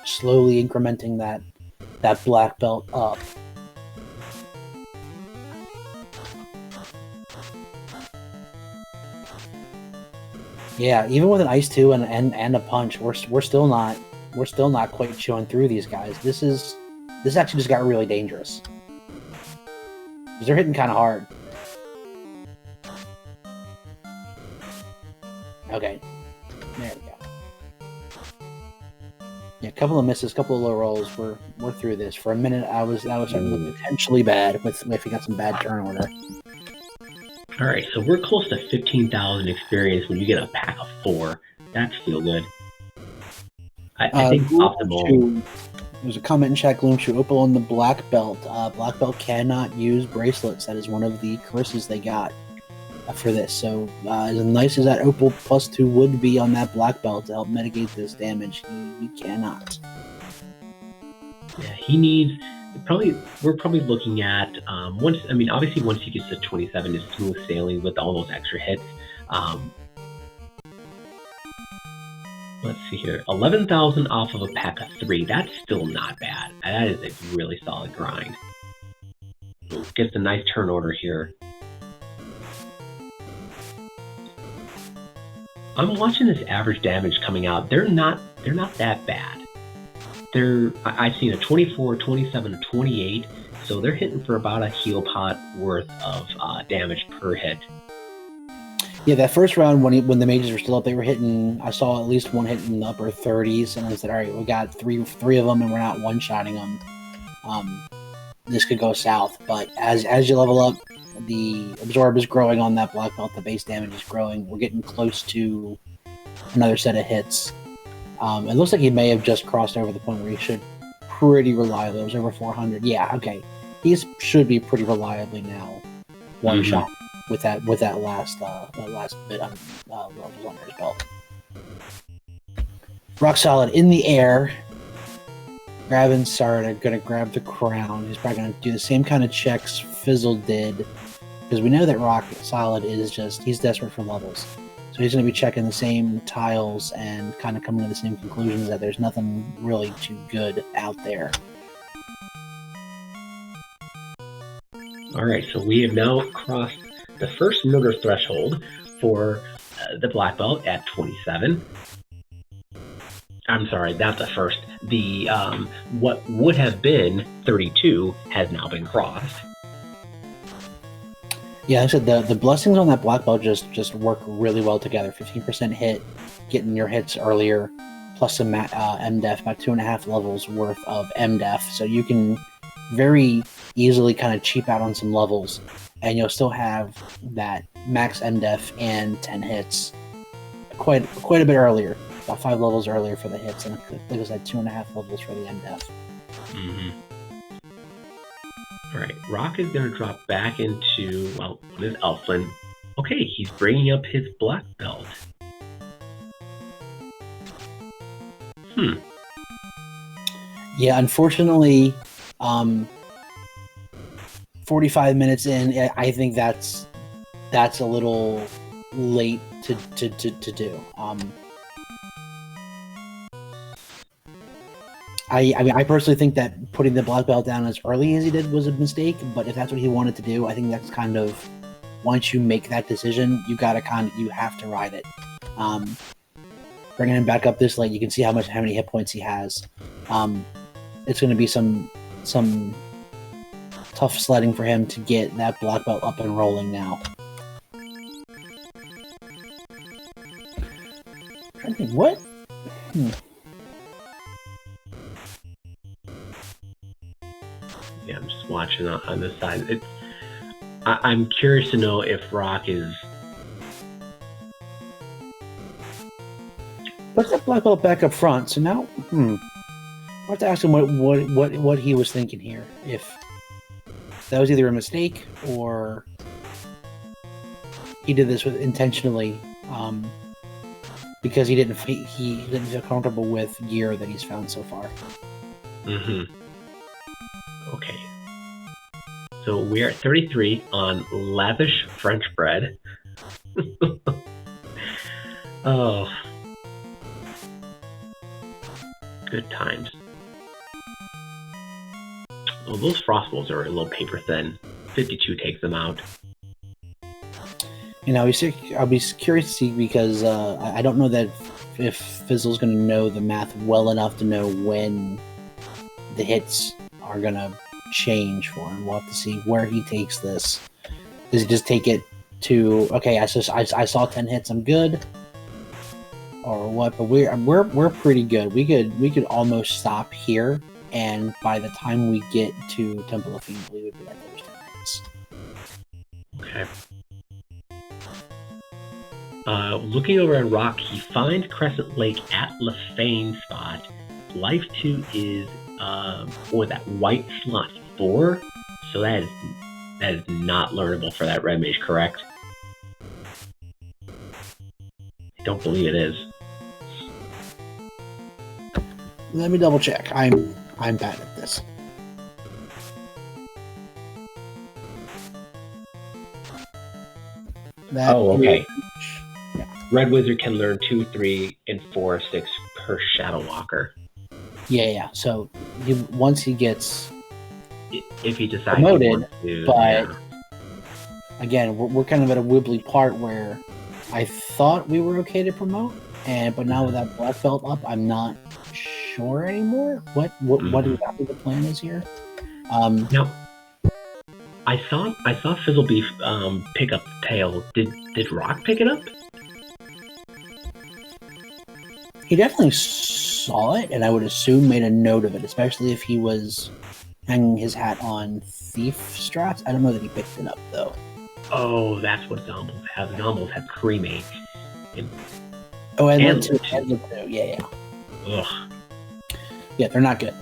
slowly incrementing that black belt up. Yeah, even with an ice 2 and a punch, we're still not quite chewing through these guys. This actually just got really dangerous. Because they're hitting kind of hard. Okay. There we go. Yeah, a couple of misses, a couple of low rolls. We're through this. For a minute, that was starting to look potentially bad if we got some bad turn order. All right, so we're close to 15,000 experience when you get a pack of 4. That's feel good. I think optimal. There's a comment in chat, Gloomshoe. Opal on the black belt. Black belt cannot use bracelets. That is one of the curses they got for this. So as nice as that Opal +2 would be on that black belt to help mitigate this damage, he cannot. Yeah, he needs. We're probably looking at obviously once he gets to 27, it's smooth sailing with all those extra hits. Let's see here, 11,000 off of a pack of 3. That's still not bad. That is a really solid grind. Gets a nice turn order here. I'm watching this average damage coming out. They're not that bad. I've seen a 24, 27, a 28, so they're hitting for about a heal pot worth of damage per hit. Yeah, that first round when the mages were still up, they were hitting. I saw at least one hit in the upper 30s, and I said, "All right, we got three of them, and we're not one-shotting them. This could go south." But as you level up, the absorb is growing on that black belt. The base damage is growing. We're getting close to another set of hits. It looks like he may have just crossed over the point where he should pretty reliably. It was over 400. Yeah, okay. He should be pretty reliably now one shot with that last bit on under his belt. Rock solid in the air. Grabbing Sarda, gonna grab the crown. He's probably gonna do the same kind of checks Fizzle did, because we know that Rock solid is he's desperate for levels. So he's going to be checking the same tiles and kind of coming to the same conclusions that there's nothing really too good out there. All right, so we have now crossed the first murder threshold for the black belt at 27. I'm sorry, that's the first. The what would have been 32 has now been crossed. Yeah, I said the blessings on that black belt just work really well together. 15% hit, getting your hits earlier, plus some MDef, about 2.5 levels worth of MDef. So you can very easily kind of cheap out on some levels, and you'll still have that max MDef and 10 hits quite a bit earlier, about 5 levels earlier for the hits, and I think it was at 2.5 levels for the MDef. All right, Rock is going to drop back into, his Elflin. Okay, he's bringing up his black belt. Yeah, unfortunately, 45 minutes in, I think that's a little late to do. I personally think that putting the black belt down as early as he did was a mistake, but if that's what he wanted to do, I think that's kind of, once you make that decision, you have to ride it. Bringing him back up this late, you can see how many hit points he has. It's going to be some tough sledding for him to get that black belt up and rolling now. I'm trying to think, what? Yeah, I'm just watching on this side. I'm curious to know if Rock is... Let's that black belt back up front. So now, I have to ask him what he was thinking here. If that was either a mistake or he did this intentionally, because he didn't feel comfortable with gear that he's found so far. Okay. So we're at 33 on lavish French bread. Oh, good times. Well, those frost balls are a little paper thin. 52 takes them out. You know, I'll be curious to see because I don't know that if Fizzle's going to know the math well enough to know when the hits are going to change for him. We'll have to see where he takes this. Does he just take it to, okay, I saw 10 hits, I'm good, or what? But we're pretty good. We could almost stop here, and by the time we get to Temple of Fiend, we would be at those 10 hits. Okay. Looking over at Rock, he finds Crescent Lake at Lefane spot. Life 2 is that white slot 4, so that is not learnable for that red mage, correct? I don't believe it is. Let me double check. I'm bad at this. Okay. Yeah. Red Wizard can learn 2, 3, and 4, 6 per Shadow Walker. Yeah. So once he gets if he decides promoted, to, but again, we're kind of at a wibbly part where I thought we were okay to promote, but now with that black belt up, I'm not sure anymore. What exactly the plan is here? Now, I saw Fizzlebeef pick up the tail. Did Rock pick it up? He definitely saw it, and I would assume made a note of it, especially if he was hanging his hat on thief strats. I don't know that he picked it up though. Oh, that's what Zombies have. Zombies have cremate. And too. Yeah. Ugh. Yeah, they're not good.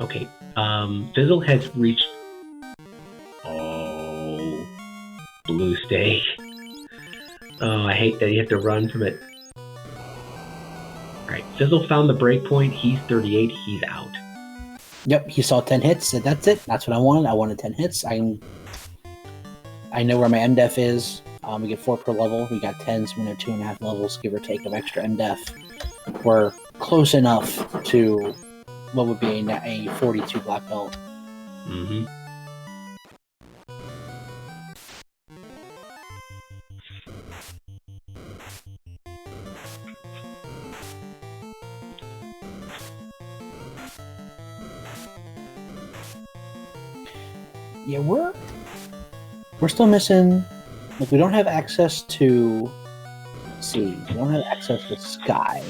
Okay. Fizzle has reached. Oh, blue stake. Oh, I hate that you have to run from it. Alright, Fizzle found the breakpoint. He's 38. He's out. Yep, he saw 10 hits. Said, that's it. That's what I wanted. I wanted 10 hits. I know where my MDef is. We get 4 per level. We got 10, so we know 2.5 levels, give or take, of extra MDef. We're close enough to what would be a 42 black belt. Mm-hmm. Yeah, we're still missing. Like, we don't have access to. Let's see, we don't have access to Sky.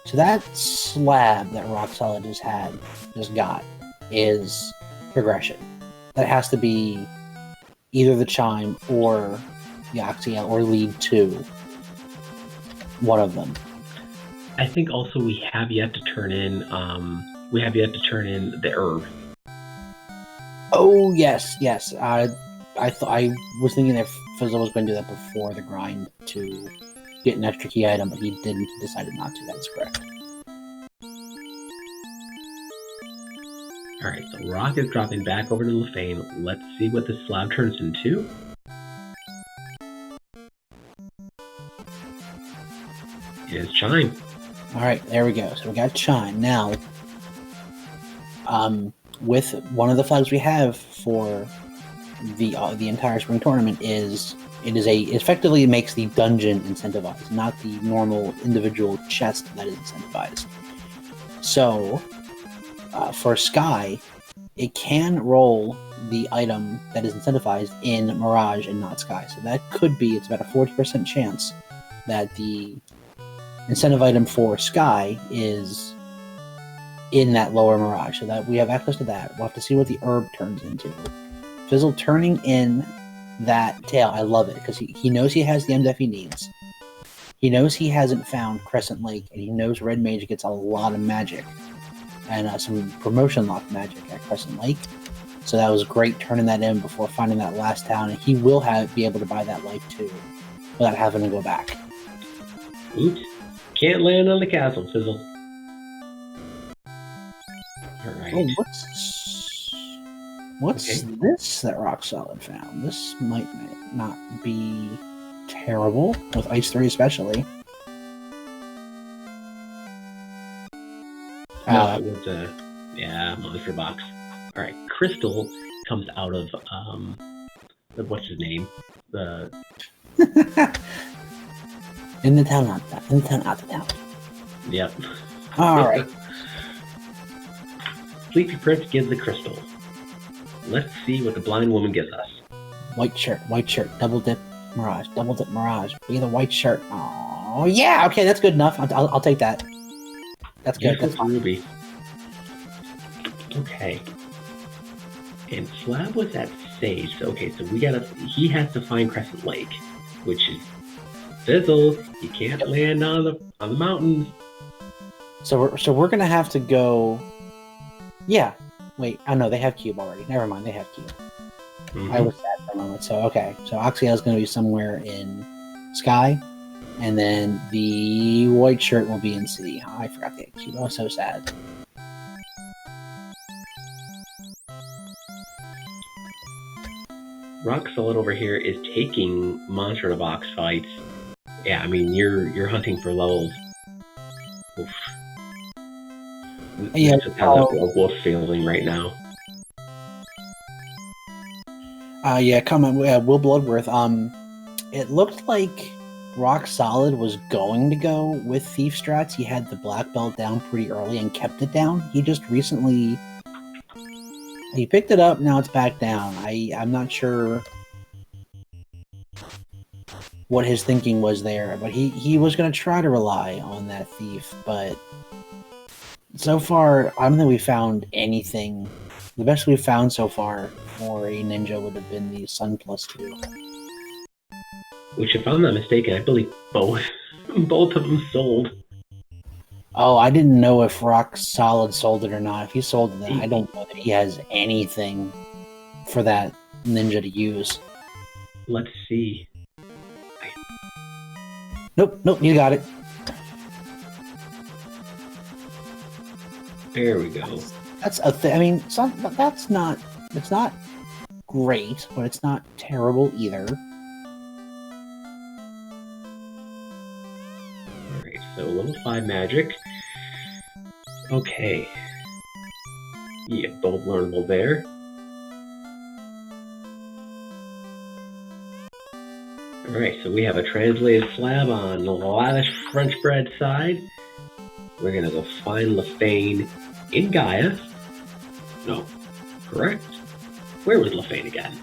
So that slab that Rock Solid just got, is progression. That has to be either the Chime or the Oxyel or Lead 2. One of them. I think also we have yet to turn in the herb. Oh yes. I was thinking if Fizzle was going to do that before the grind to get an extra key item, but he didn't. He decided not to. That's correct. Alright, so Rock is dropping back over to Lefane. Let's see what this slab turns into. It is Chime. Alright, there we go. So we got Chime. Now, with one of the flags we have for the entire spring tournament effectively makes the dungeon incentivized, not the normal individual chest that is incentivized. So, for Sky, it can roll the item that is incentivized in Mirage and not Sky. So that could be, it's about a 40% chance that the incentive item for Sky is in that lower Mirage, so that we have access to that. We'll have to see what the herb turns into. Fizzle turning in that tail, I love it, because he knows he has the MDF he needs. He knows he hasn't found Crescent Lake, and he knows Red Mage gets a lot of magic, and some promotion lock magic at Crescent Lake. So that was great turning that in before finding that last town, and he will be able to buy that life too, without having to go back. Oops. Can't land on the castle, Fizzle. Alright. Oh, What's this that Rock Solid found? This might not be terrible, with Ice 3 especially. No, it was monster box. All right, Crystal comes out of what's his name? In the town, out the town. Yep. All right. Sleepy Prince gives the crystal. Let's see what the blind woman gives us. White shirt, double dip Mirage. Be the white shirt. Oh yeah, okay, that's good enough. I'll take that. That's good. That's Ruby. Okay. And Slab was at Sage. So, okay, so he has to find Crescent Lake, which is Fizzle. He can't land on the mountains. So we're gonna have to go. Yeah. Wait. Oh no, they have Cube already. Never mind, they have Cube. Mm-hmm. I was sad for a moment. So okay. So Oxyale is gonna be somewhere in Sky, and then the white shirt will be in City. Oh, I forgot they had Cube. I was so sad. Rock Solid over here is taking monster in a box fights. Yeah, I mean you're hunting for levels. Oof. Yeah, just has a wolf feeling right now. Comment. Will Bloodworth. It looked like Rock Solid was going to go with Thief strats. He had the black belt down pretty early and kept it down. He just recently he picked it up. Now it's back down. I'm not sure what his thinking was there, but he was going to try to rely on that Thief, but so far, I don't think we found anything. The best we've found so far for a ninja would have been the Sun +2. Which, if I'm not mistaken, I believe both of them sold. Oh, I didn't know if Rock Solid sold it or not. If he sold it, then I don't know that he has anything for that ninja to use. Let's see. Nope, you got it. There we go. That's a thing. I mean, that's not. It's not great, but it's not terrible either. Alright, so level 5 magic. Okay. Yeah, both learnable there. Alright, so we have a translated slab on the lavish French bread side. We're gonna go find Lefane in Gaia. No, correct. Where was Lefane again?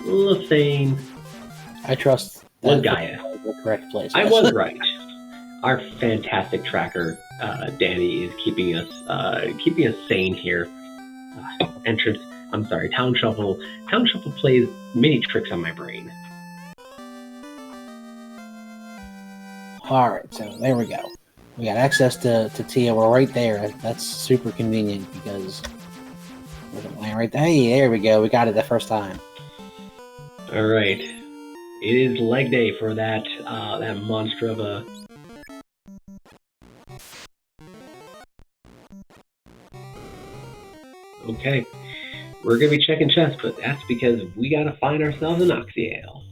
Lefane. I trust was Gaia. The correct place. I was right. Our fantastic tracker, Danny, is keeping us sane here. Town Shuffle. Town Shuffle plays many tricks on my brain. Alright, so there we go. We got access to Tia. We're right there. That's super convenient because we're gonna land right there. Hey, there we go. We got it the first time. Alright. It is leg day for that monster of a... Okay. We're gonna be checking chests, but that's because we gotta find ourselves an Oxyale.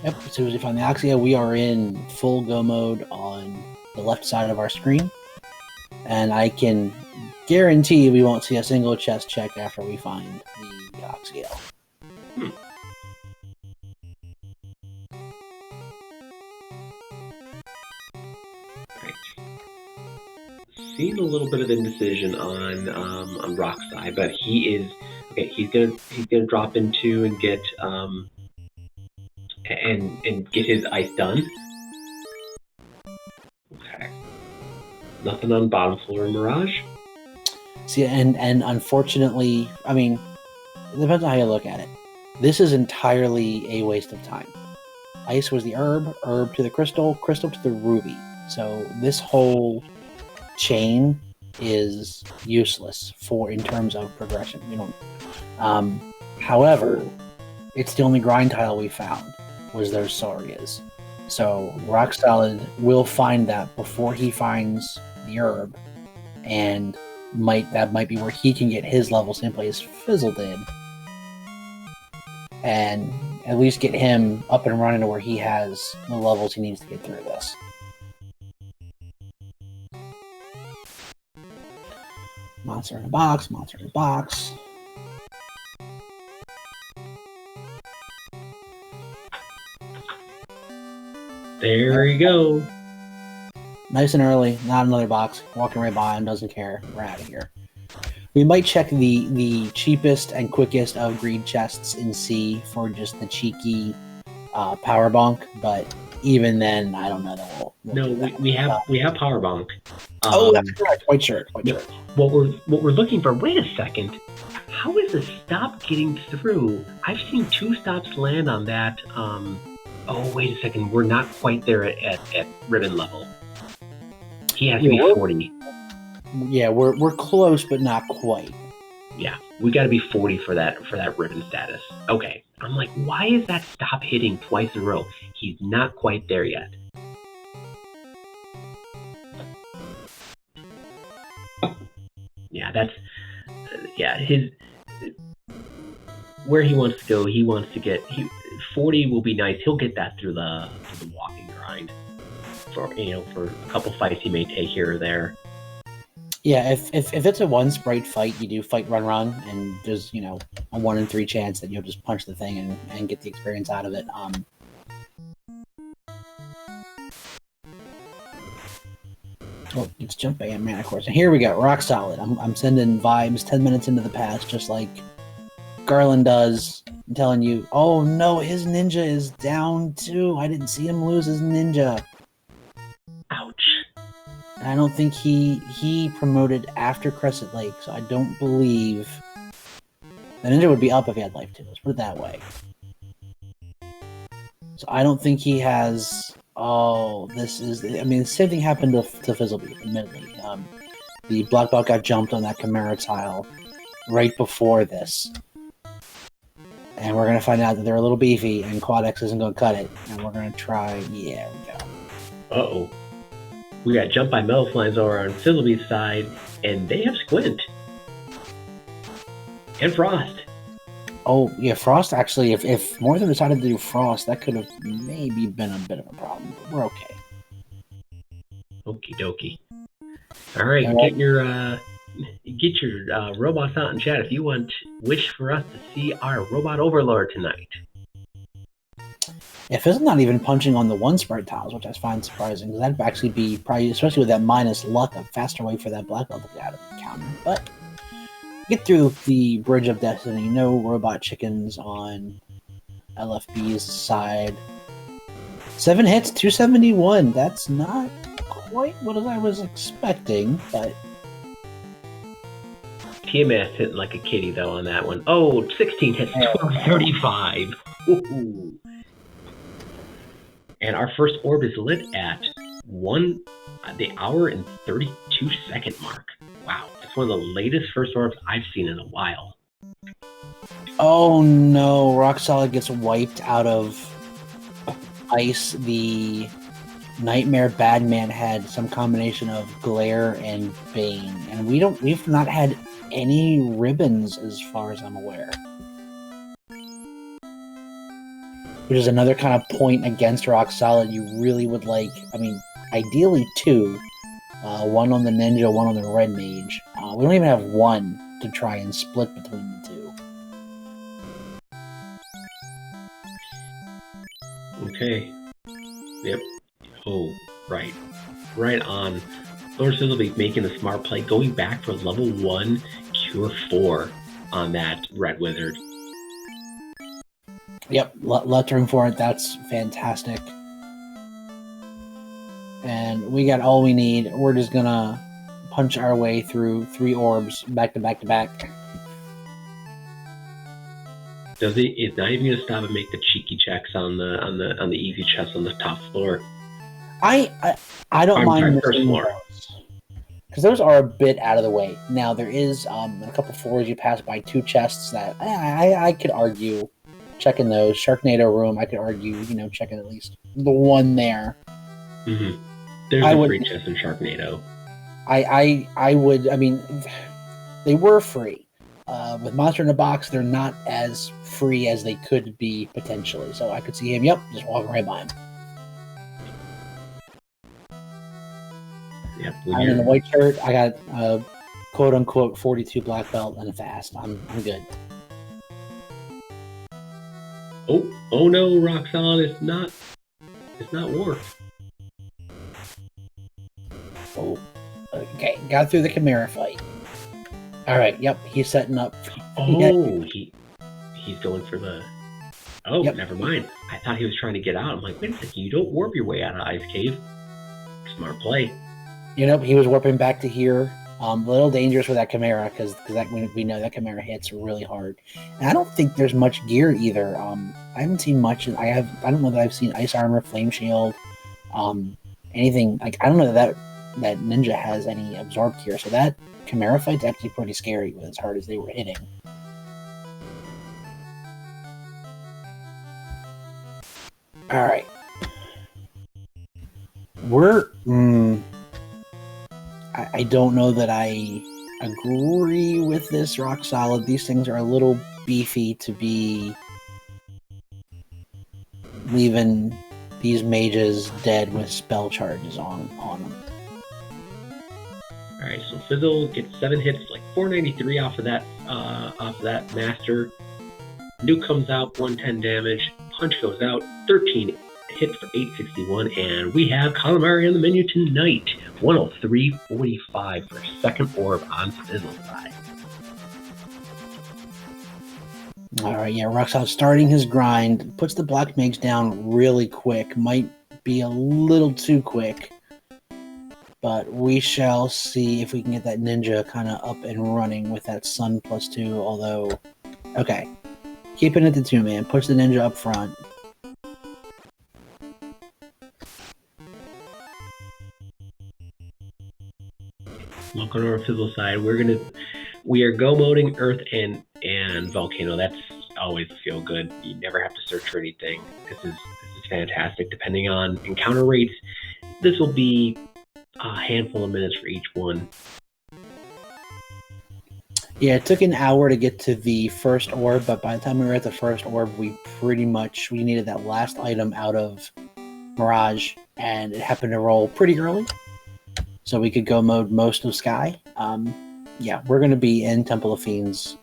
Yep, as soon as we find the Oxyale, we are in full go mode on the left side of our screen. And I can guarantee we won't see a single chest check after we find the Oxyale. Right. Seeing a little bit of indecision on Rock's side, but he is okay. He's gonna drop into and get and get his ice done. Okay. Nothing on bottom floor Mirage. See, and unfortunately, I mean, it depends on how you look at it. This is entirely a waste of time. Ice was the herb to the crystal to the ruby. So this whole chain is useless in terms of progression. We don't. However, it's the only grind tile we found was those Sarias. So Rock Solid will find that before he finds the herb, and that might be where he can get his level same play as Fizzle did, and at least get him up and running to where he has the levels he needs to get through this. Monster in a box, monster in a box. There you go. Nice and early, not another box. Walking right by him, doesn't care. We're out of here. We might check the cheapest and quickest of greed chests in C for just the cheeky power bonk, but even then, I don't know that we'll we have power bonk. That's correct. Quite sure. What we're looking for. Wait a second. How is the stop getting through? I've seen 2 stops land on that. Oh, wait a second. We're not quite there at ribbon level. He has to be 40. Yeah, we're close, but not quite. Yeah, we got to be 40 for that ribbon status. Okay, I'm like, why is that stop hitting twice in a row? He's not quite there yet. Yeah, that's his where he wants to go. He wants to get 40 will be nice. He'll get that through the walking grind for a couple fights he may take here or there. Yeah, if it's a 1 sprite fight, you do fight run, and there's a 1 in 3 chance that you'll just punch the thing and get the experience out of it. It's jumping at Mana Course. And here we go, rock solid. I'm sending vibes 10 minutes into the past, just like Garland does. I'm telling you, oh no, his ninja is down too. I didn't see him lose his ninja. Ouch. And I don't think he promoted after Crescent Lake, so I don't believe the ninja would be up if he had life 2. Let's put it that way. So I don't think he has. Oh, the same thing happened to Fizzlebeef, admittedly. The black belt got jumped on that Chimera tile right before this. And we're going to find out that they're a little beefy, and Quad X isn't going to cut it. And we're going to try. Yeah, we go. Uh-oh. We got jumped by Metal Flames over on Fizzlebeef's side, and they have Squint. And Frost. Oh, yeah, Frost actually, if Morthan decided to do Frost, that could have maybe been a bit of a problem, but we're okay. Okie dokie. All right, get your robots out in chat if you wish for us to see our robot overlord tonight. If it's not even punching on the 1 sprite tiles, which I find surprising, because that'd actually be probably, especially with that minus luck, a faster way for that black belt to get out of the counter. But get through the Bridge of Destiny. No robot chickens on LFB's side. 7 hits, 271. That's not quite what I was expecting, but TMS hitting like a kitty, though, on that one. Oh, 16 hits, 1235. Ooh. And our first orb is lit at the hour and 32-second mark. Wow, that's one of the latest first orbs I've seen in a while. Oh no, Rock Solid gets wiped out of ice. The Nightmare Badman had some combination of Glare and Bane, and we've not had any ribbons as far as I'm aware. Which is another kind of point against Rock Solid. You really would like, ideally 2. 1 on the Ninja, 1 on the Red Mage. We don't even have 1 to try and split between the 2. Okay. Yep. Oh, right. Right on. LordFizzlebeef making the smart play, going back for level 1 Cure 4 on that Red Wizard. Yep, lettering for it. That's fantastic. And we got all we need. We're just gonna punch our way through 3 orbs back to back to back. Does he? It's not even gonna stop and make the cheeky checks on the easy chest on the top floor. I don't mind first floor, because those are a bit out of the way. Now there is a couple floors you pass by 2 chests that I could argue checking those. Sharknado room, I could argue checking at least the one there. Mm-hmm. There's a free chest in Sharknado. I would. I mean, they were free. With Monster in a Box, they're not as free as they could be potentially. So I could see him. Yep, just walking right by him. Yep. I'm in a white shirt. I got quote unquote 42 black belt and a fast. I'm good. Oh no, Rock Solid, it's not war. Oh, okay. Got through the Chimera fight. All right. Yep. He's setting up. Oh, he's going for the. Oh, Yep. Never mind. I thought he was trying to get out. I'm like, wait a second, you don't warp your way out of Ice Cave. Smart play. You know, he was warping back to here. A little dangerous with that Chimera because we know that Chimera hits really hard, and I don't think there's much gear either. I haven't seen much. I don't know that I've seen ice armor, flame shield, anything like. I don't know that ninja has any absorb gear. So that Chimera fight's actually pretty scary with as hard as they were hitting. All right, we're. I don't know that I agree with this, Rock Solid. These things are a little beefy to be leaving these mages dead with spell charges on them. Alright, so Fizzle gets 7 hits, like 493 off of that master. Nuke comes out, 110 damage. Punch goes out, 13 hits for 861, and we have Calamari on the menu tonight. 103.45 for second orb on Fizzle's side. Alright, yeah, Roxal starting his grind, puts the Black Mage down really quick. Might be a little too quick, but we shall see if we can get that ninja kind of up and running with that Sun +2, although, okay. Keeping it to 2-man, push the ninja up front. Look on our Fizzle side, we are go moding Earth and Volcano. That's always a feel good. You never have to search for anything. This is fantastic. Depending on encounter rates, this will be a handful of minutes for each one. Yeah, it took an hour to get to the first orb, but by the time we were at the first orb, we needed that last item out of Mirage, and it happened to roll pretty early, so we could go mode most of Sky. Yeah, we're going to be in Temple of Fiends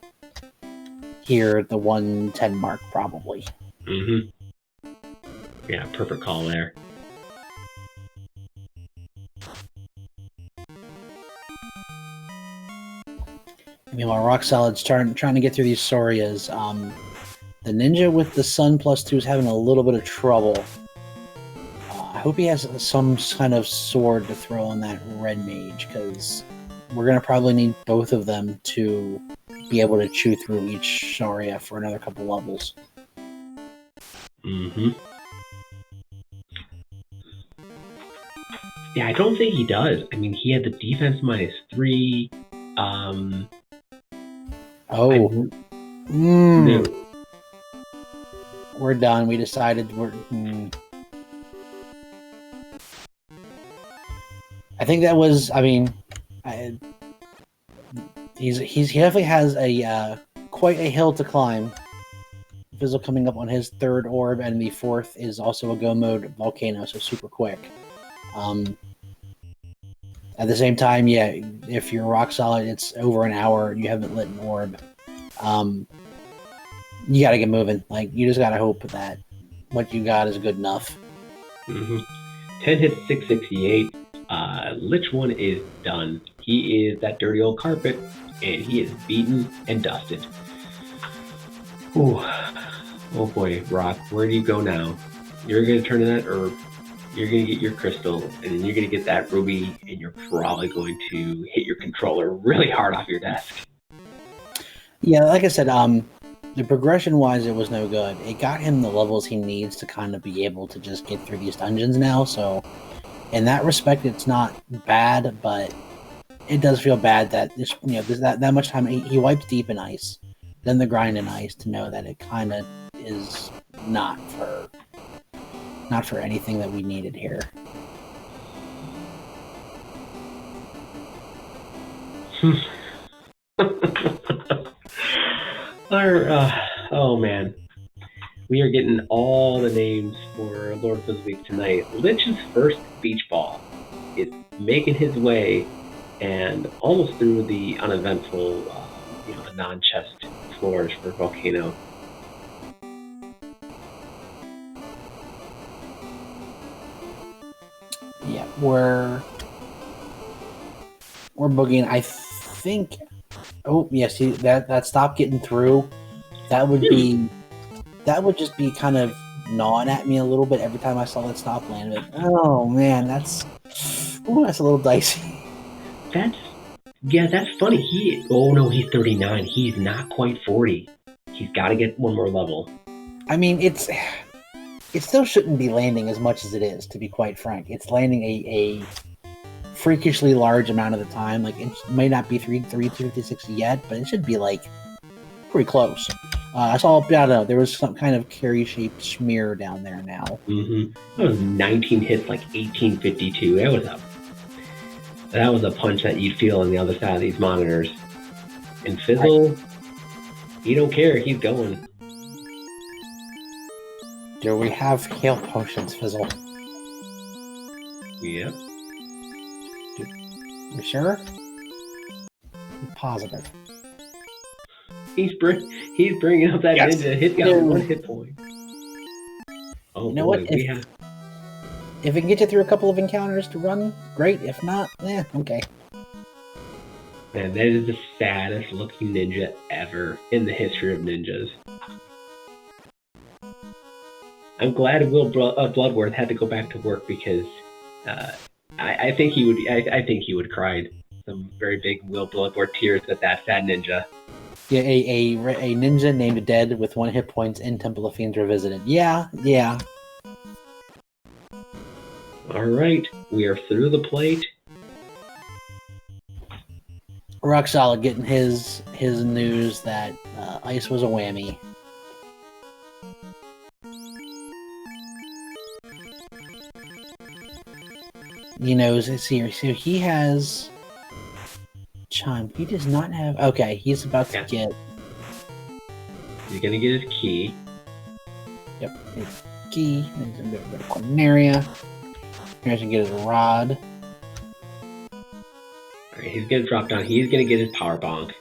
here at the 110 mark, probably. Mm-hmm. Yeah, perfect call there. Meanwhile, Rock Solid's trying to get through these Sorias. The ninja with the Sun +2 is having a little bit of trouble. I hope he has some kind of sword to throw on that red mage, because we're going to probably need both of them to be able to chew through each Soria for another couple levels. Mm-hmm. Yeah, I don't think he does. I mean, he had the defense -3. No. We're done. We decided we're... I think that was... I mean... He definitely has a quite a hill to climb. Fizzle coming up on his third orb, and the fourth is also a go mode Volcano, so super quick. At the same time, yeah, if you're Rock Solid, it's over an hour, you haven't lit an orb. You gotta get moving. Like, you just gotta hope that what you got is good enough. Mm-hmm. 10 hits, 668. Lich 1 is done. He is that dirty old carpet, and he is beaten and dusted. Ooh. Oh boy, Rock, where do you go now? You're gonna turn to that, or you're gonna get your crystal, and then you're gonna get that ruby, and you're probably going to hit your controller really hard off your desk. Yeah, like I said, the progression-wise, it was no good. It got him the levels he needs to kind of be able to just get through these dungeons now, so in that respect, it's not bad, but it does feel bad that this, there's that much time. He wiped deep in ice, then the grind in ice, to know that it kind of is not for anything that we needed here. Oh man, we are getting all the names for Lord Fizzlebeef tonight. Lich's first beach ball is making his way and almost through the uneventful, the non-chest floors for Volcano. Yeah, we're boogieing. I think. Oh yeah, see that stop getting through. That would just be kind of gnawing at me a little bit every time I saw that stop land. Like, oh man, that's a little dicey. That's funny. He's 39. He's not quite 40. He's got to get one more level. I mean, it still shouldn't be landing as much as it is, to be quite frank. It's landing a freakishly large amount of the time. Like, it may not be 256 yet, but it should be like pretty close. I saw, I don't know, there was some kind of carry-shaped smear down there now. That was 19 hits, like 1852. That was a punch that you'd feel on the other side of these monitors. And Fizzle, he don't care. He's going. Do we have heal potions, Fizzle? Yep. You sure? I'm positive. He's bringing up that ninja. He's got 1 hit point. Oh, you know what? If it can get you through a couple of encounters to run, great. If not, okay. Man, that is the saddest looking ninja ever in the history of ninjas. I'm glad Will Bloodworth had to go back to work because I think he would. I think he would cry some very big Will Bloodworth tears at that sad ninja. Yeah, a ninja named Dead with 1 hit points in Temple of Fiends Revisited. Yeah. All right, we are through the plate. Rock Solid getting his news that ice was a whammy. He knows it's here. So he has Chime. He does not have. Okay, he's about to get. He's gonna get his key. Yep, his key. He's gonna go to Corneria. Here's gonna get his rod. Alright, he's gonna drop down. He's gonna get his power bonk.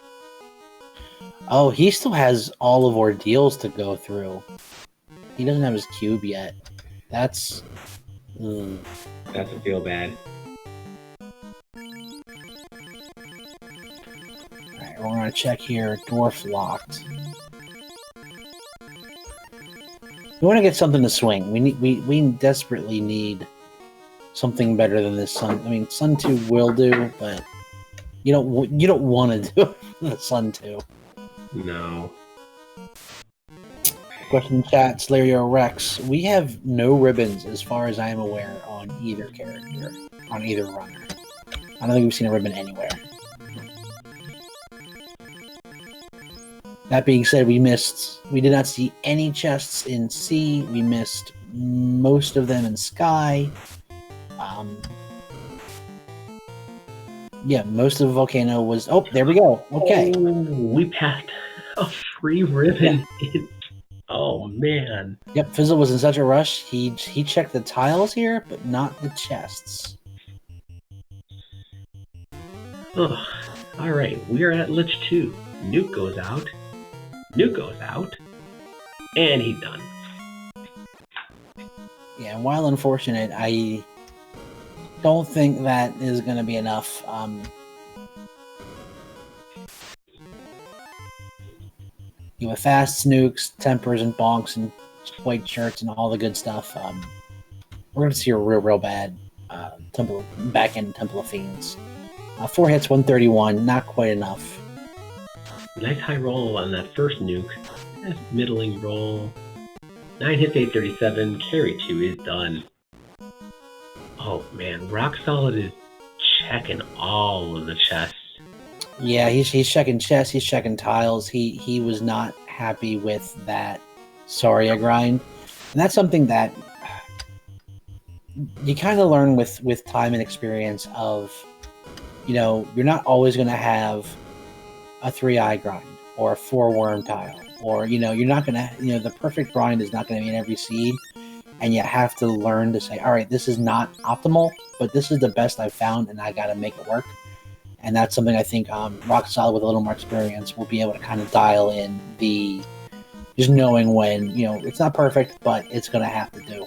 Oh, he still has all of Ordeals to go through. He doesn't have his cube yet. That's a feel bad. Alright, we're gonna check here. Dwarf locked. We want to get something to swing. We desperately need something better than this Sun. I mean, Sun 2 will do, but you don't want to do the Sun 2. No. Question in chat, Slayer Rex. We have no ribbons, as far as I am aware, on either character, on either runner. I don't think we've seen a ribbon anywhere. That being said, we did not see any chests in Sea. We missed most of them in Sky. Yeah, most of Volcano was... Oh, there we go. Okay. Oh, we passed a free ribbon. Yeah. Oh, man. Yep, Fizzle was in such a rush. He checked the tiles here, but not the chests. Oh, all right, we are at Lich 2. Nuke goes out. Nuke goes out. And he's done. Yeah, while unfortunate, I don't think that is going to be enough. You have fast nukes, tempers, and bonks, and white shirts, and all the good stuff. We're going to see a real bad back-end Temple of Fiends. 4 hits, 131, not quite enough. Nice high roll on that first nuke. Nice middling roll. 9 hits, 837. Carry 2 is done. Oh man, Rock Solid is checking all of the chests. Yeah, he's checking chests, he's checking tiles. He was not happy with that Saria grind. And that's something that you kind of learn with time and experience of you're not always going to have a 3-eye grind or a 4-worm tile, or you're not going to, the perfect grind is not going to be in every seed, and you have to learn to say, all right, this is not optimal, but this is the best I've found, and I got to make it work. And that's something I think Rock Solid, with a little more experience, will be able to kind of dial in the just knowing when, it's not perfect, but it's going to have to do.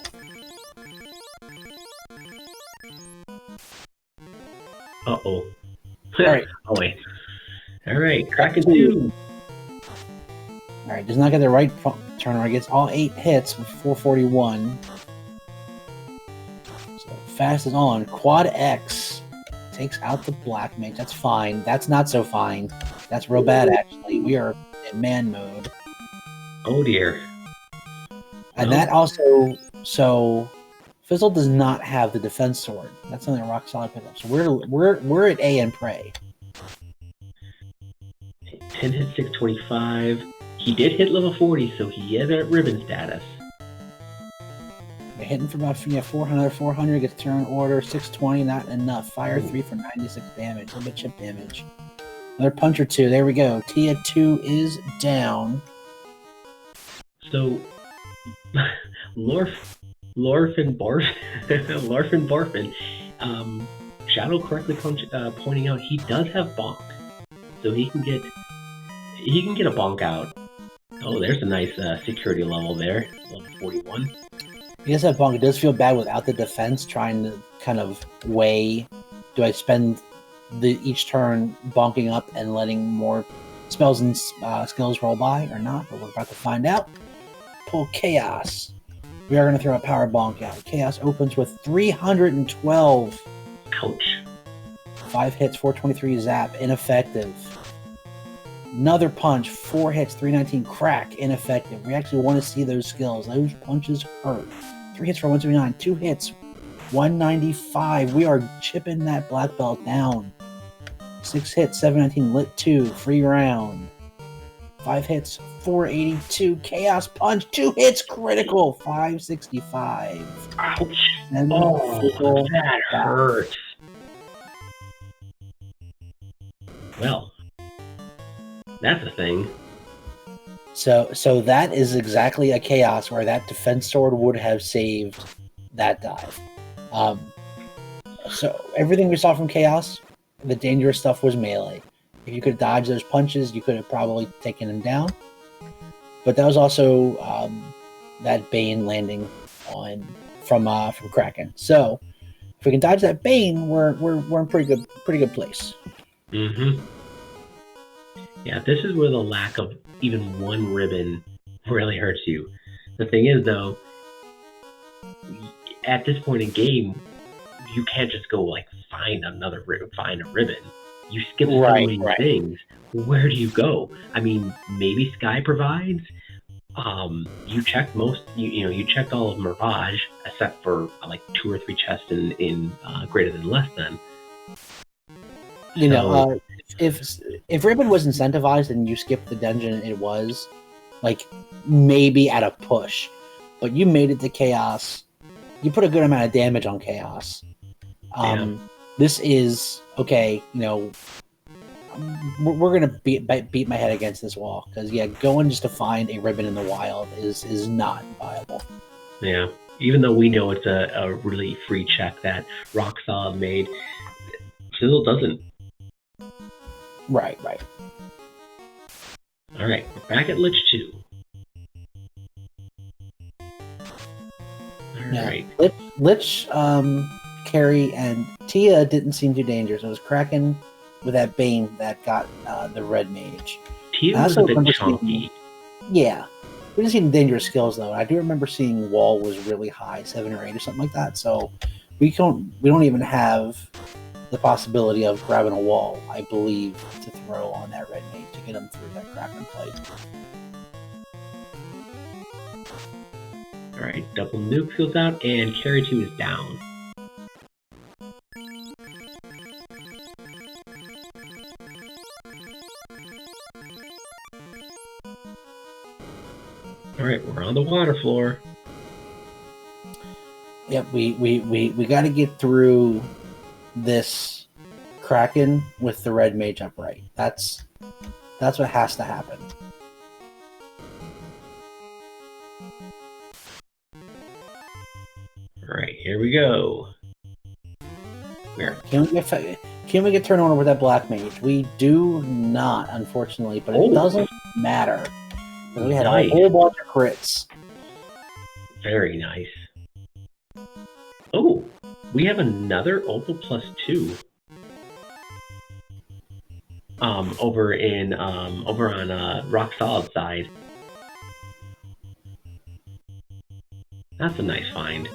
Uh-oh. All right. Oh, wait. All right, Kraken 2. All right, does not get the right turner. Gets all 8 hits with 441. So fast is on. Quad X takes out the Black Mage. That's fine. That's not so fine. That's real bad, actually. We are in man mode. Oh, dear. And that also... So... Fizzle does not have the defense sword. That's something Rock Solid picked up. So we're at A and Prey. 10 hit 625. He did hit level 40, so he is at ribbon status. We're hitting for about 400, gets turn order, 620, not enough. Fire 3 for 96 damage, a little bit chip damage. Another punch or 2, there we go. Tia 2 is down. So, Lorfin Barfin, Shadow correctly pointing out he does have bonk, so he can get a bonk out. Oh, there's a nice security level there, level 41. He does have bonk. It does feel bad without the defense, trying to kind of weigh, do I spend each turn bonking up and letting more spells and skills roll by or not? But we're about to find out. Pull Chaos. We are going to throw a power bonk out. Chaos opens with 312. Ouch. 5 hits, 423 zap, ineffective. Another punch, 4 hits, 319 crack, ineffective. We actually want to see those skills. Those punches hurt. 3 hits for 179, 2 hits, 195. We are chipping that black belt down. 6 hits, 719, lit 2, free round. 5 hits, 482, chaos punch, 2 hits, critical, 565. Ouch. And that hurts. Well, that's a thing. So that is exactly a chaos where that defense sword would have saved that dive. So everything we saw from chaos, the dangerous stuff was melee. If you could dodge those punches, you could have probably taken him down. But that was also that Bane landing from Kraken. So if we can dodge that Bane, we're in pretty good place. Mm-hmm. Yeah, this is where the lack of even one ribbon really hurts you. The thing is, though, at this point in game, you can't just go find a ribbon. You skip so many things. Where do you go? I mean, maybe Sky provides. You checked you checked all of Mirage except for 2 or 3 chests in greater than less than. If ribbon was incentivized and you skipped the dungeon, it was maybe at a push, but you made it to chaos. You put a good amount of damage on chaos. This is okay. We're gonna beat my head against this wall because going just to find a ribbon in the wild is not viable. Yeah, even though we know it's a really free check that Rock Solid made, Fizzle doesn't. Right. All right, we're back at Lich 2. All right. Lich, Carrie, and Tia didn't seem too dangerous. It was Kraken with that Bane that got the red mage. Tia was a bit chunky. We didn't see the dangerous skills though. I do remember seeing Wall was really high, 7 or 8 or something like that. So we don't even have the possibility of grabbing a wall, I believe, to throw on that red mage to get him through that Kraken fight. All right, double nuke goes out, and Carry 2 is down. All right, we're on the water floor. Yep, we got to get through this Kraken with the red mage upright. That's what has to happen. All right, here we go. Where? Can we get turned on with that black mage? We do not, unfortunately, but it doesn't matter. We had a whole bunch of crits. Very nice. Oh, we have another Opal +2. Over on Rock Solid side. That's a nice find.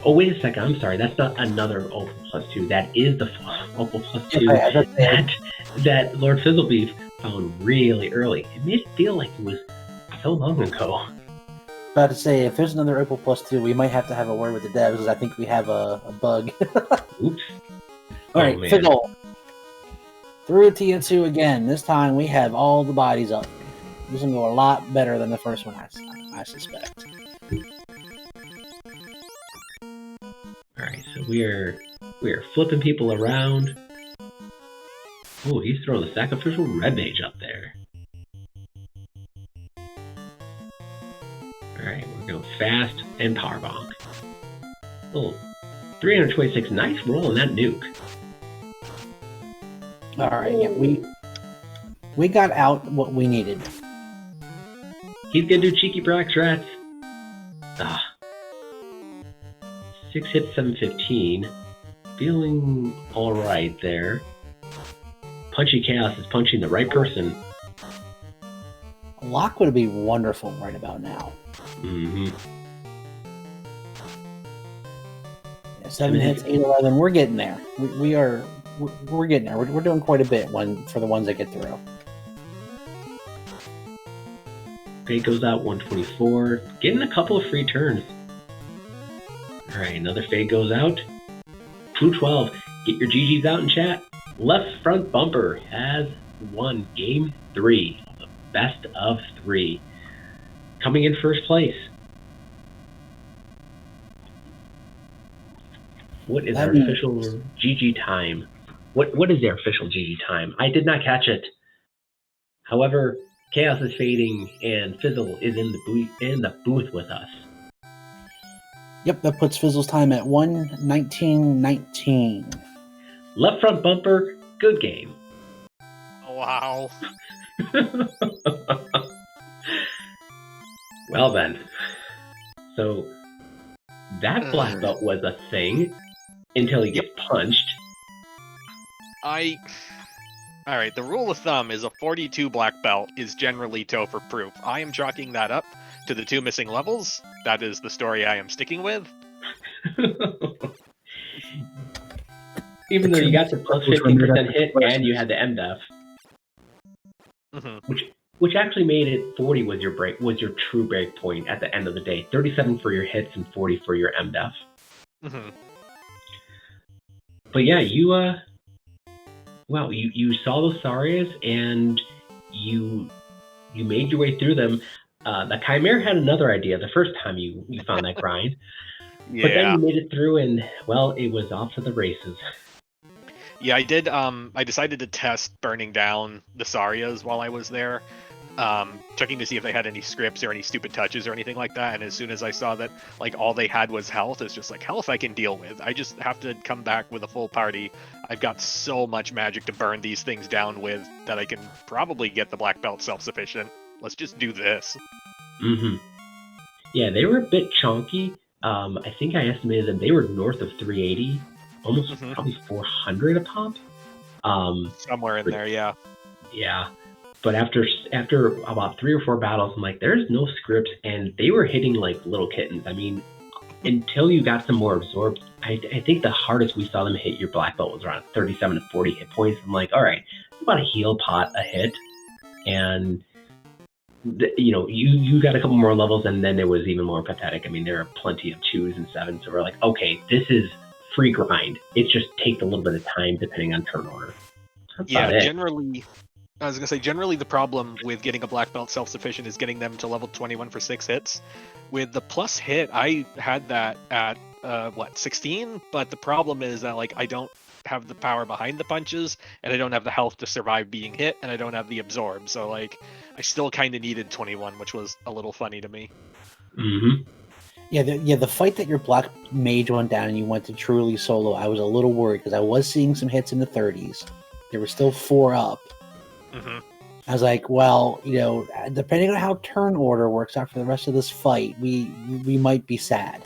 Oh, wait a second. I'm sorry. That's not another Opal +2. That is the Opal +2 that Lord Fizzlebeef found really early. It made it feel like it was so long ago. About to say, if there's another Opal +2, we might have to have a word with the devs, because I think we have a bug. Oops. Alright, Fizzle. Through TN2 again. This time we have all the bodies up. This is going to go a lot better than the first one, I suspect. Alright, so we are flipping people around. Oh, he's throwing the sacrificial red mage up there. Alright, we're going fast and power bonk. Oh, 326, nice roll on that nuke. Alright, yeah, we got out what we needed. He's gonna do cheeky black strats. Ah. 6 hits, 715. Feeling alright there. Punchy Chaos is punching the right person. A lock would be wonderful right about now. Mm-hmm. Yeah, 7 hits, 811. We're getting there. We're getting there. We're doing quite a bit for the ones that get through. Fade goes out 124. Getting a couple of free turns. Alright, another fade goes out. 212. Get your GGs out in chat. Left front bumper has won game 3 of the best of 3. Coming in first place. What is our official GG time? What is their official GG time? I did not catch it. However, Chaos is fading and Fizzle is in the booth with us. Yep, that puts Fizzle's time at 1:19:19. Left front bumper, good game. Wow. Well then. So that black belt was a thing until he gets punched. Alright, the rule of thumb is a 42 black belt is generally Topher proof. I am chalking that up to the 2 missing levels. That is the story I am sticking with. Even though you got the plus 50% hit and you had the MDEF. Mm-hmm. Which actually made it 40 was your true break point at the end of the day. 37 for your hits and 40 for your MDEF. Mm-hmm. But yeah, you saw those Sarias and you made your way through them. The Chimera had another idea the first time you found that grind. Yeah. But then you made it through and, well, it was off to the races. Yeah, I did. I decided to test burning down the Sarias while I was there, checking to see if they had any scripts or any stupid touches or anything like that. And as soon as I saw that, like, all they had was health, it's just like, health I can deal with. I just have to come back with a full party. I've got so much magic to burn these things down with that I can probably get the black belt self-sufficient. Let's just do this. Mm-hmm. Yeah, they were a bit chunky. I think I estimated them. They were north of 380, almost probably 400 a pop. Somewhere in there, yeah. Yeah, but after about 3 or 4 battles, I'm like, there's no scripts, and they were hitting like little kittens. I mean, until you got some more absorbed, I think the hardest we saw them hit your black belt was around 37 to 40 hit points. I'm like, all right, about a heal pot a hit, and you got a couple more levels, and then it was even more pathetic. I mean, there are plenty of 2s and 7s, so we're like, okay, this is free grind. It just takes a little bit of time depending on turn order. Generally, I was gonna say, generally the problem with getting a black belt self-sufficient is getting them to level 21 for 6 hits. With the plus hit, I had that at 16, but the problem is that, like, I don't have the power behind the punches, and I don't have the health to survive being hit, and I don't have the absorb. So like, I still kind of needed 21, which was a little funny to me. Mm-hmm. Yeah, the fight that your black mage went down and you went to truly solo, I was a little worried because I was seeing some hits in the 30s. There were still 4 up. Mm-hmm. I was like, well, depending on how turn order works out for the rest of this fight, we might be sad.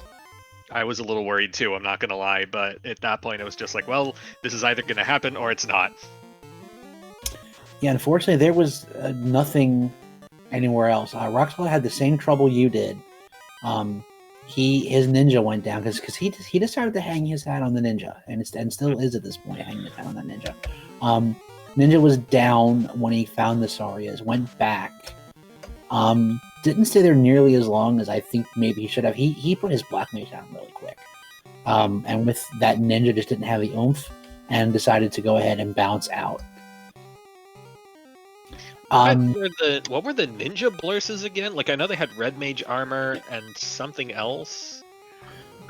I was a little worried too, I'm not gonna lie, but at that point it was just like, well, this is either gonna happen or it's not. Yeah, unfortunately, there was nothing anywhere else. Roxal had the same trouble you did. His ninja went down because he decided to hang his hat on the ninja, and still is at this point hanging his hat on that ninja. Ninja was down when he found the Sarias, went back. Didn't stay there nearly as long as I think maybe he should have. He put his black mage down really quick. And with that, ninja just didn't have the oomph and decided to go ahead and bounce out. What were the ninja blurses again? Like, I know they had red mage armor and something else.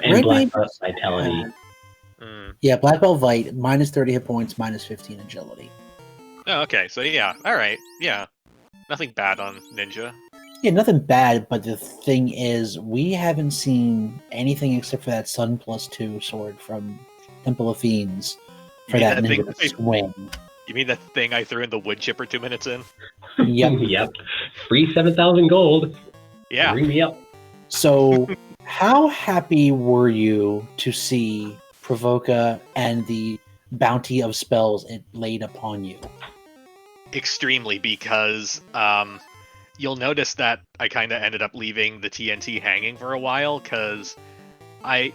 And Red black mage- belt vitality. Yeah, Black Belt Vite, minus 30 hit points, minus 15 agility. Oh, okay. So yeah, all right, yeah, nothing bad on ninja. Yeah, nothing bad, but the thing is, we haven't seen anything except for that Sun +2 sword from Temple of Fiends for mean that that ninja thing- swing. You mean the thing I threw in the wood chipper 2 minutes in? Yep. Yep. Free 7,000 gold. Yeah. Bring me up. So, how happy were you to see Provoca and the bounty of spells it laid upon you? Extremely, because you'll notice that I kind of ended up leaving the TNT hanging for a while, because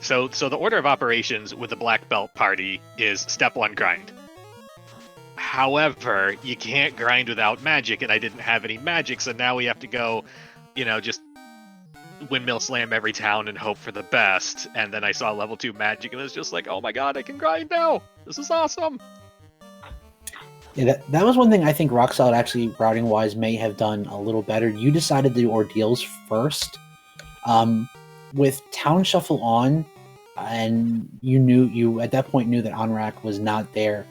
so the order of operations with the black belt party is step 1, grind. However, you can't grind without magic, and I didn't have any magic, so now we have to go, just windmill slam every town and hope for the best. And then I saw level 2 magic, and it was just like, oh my god, I can grind now! This is awesome! Yeah, that was one thing I think Rock Solid actually, routing-wise, may have done a little better. You decided to do ordeals first. With Town Shuffle on, and you at that point knew that Onrak was not there.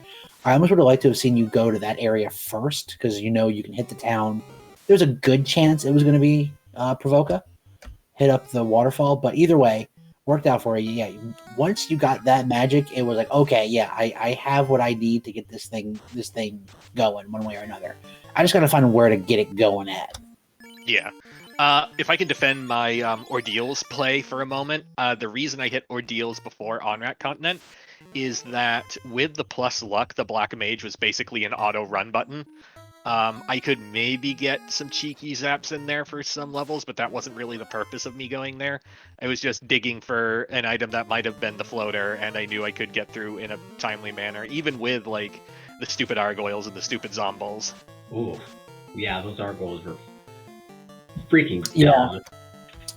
I almost would have liked to have seen you go to that area first, because you can hit the town. There's a good chance it was going to be Provoca. Hit up the waterfall, but either way, worked out for you. Yeah, once you got that magic, it was like, okay, yeah, I have what I need to get this thing going one way or another. I just got to find where to get it going at. Yeah. If I can defend my ordeals play for a moment, the reason I hit ordeals before Onrak Continent is that with the plus luck, the black mage was basically an auto run button. I could maybe get some cheeky zaps in there for some levels, but that wasn't really the purpose of me going there. I was just digging for an item that might have been the floater, and I knew I could get through in a timely manner, even with like the stupid Argoyles and the stupid Zombols. Ooh. Yeah, those Argoyles were freaking dumb. Yeah.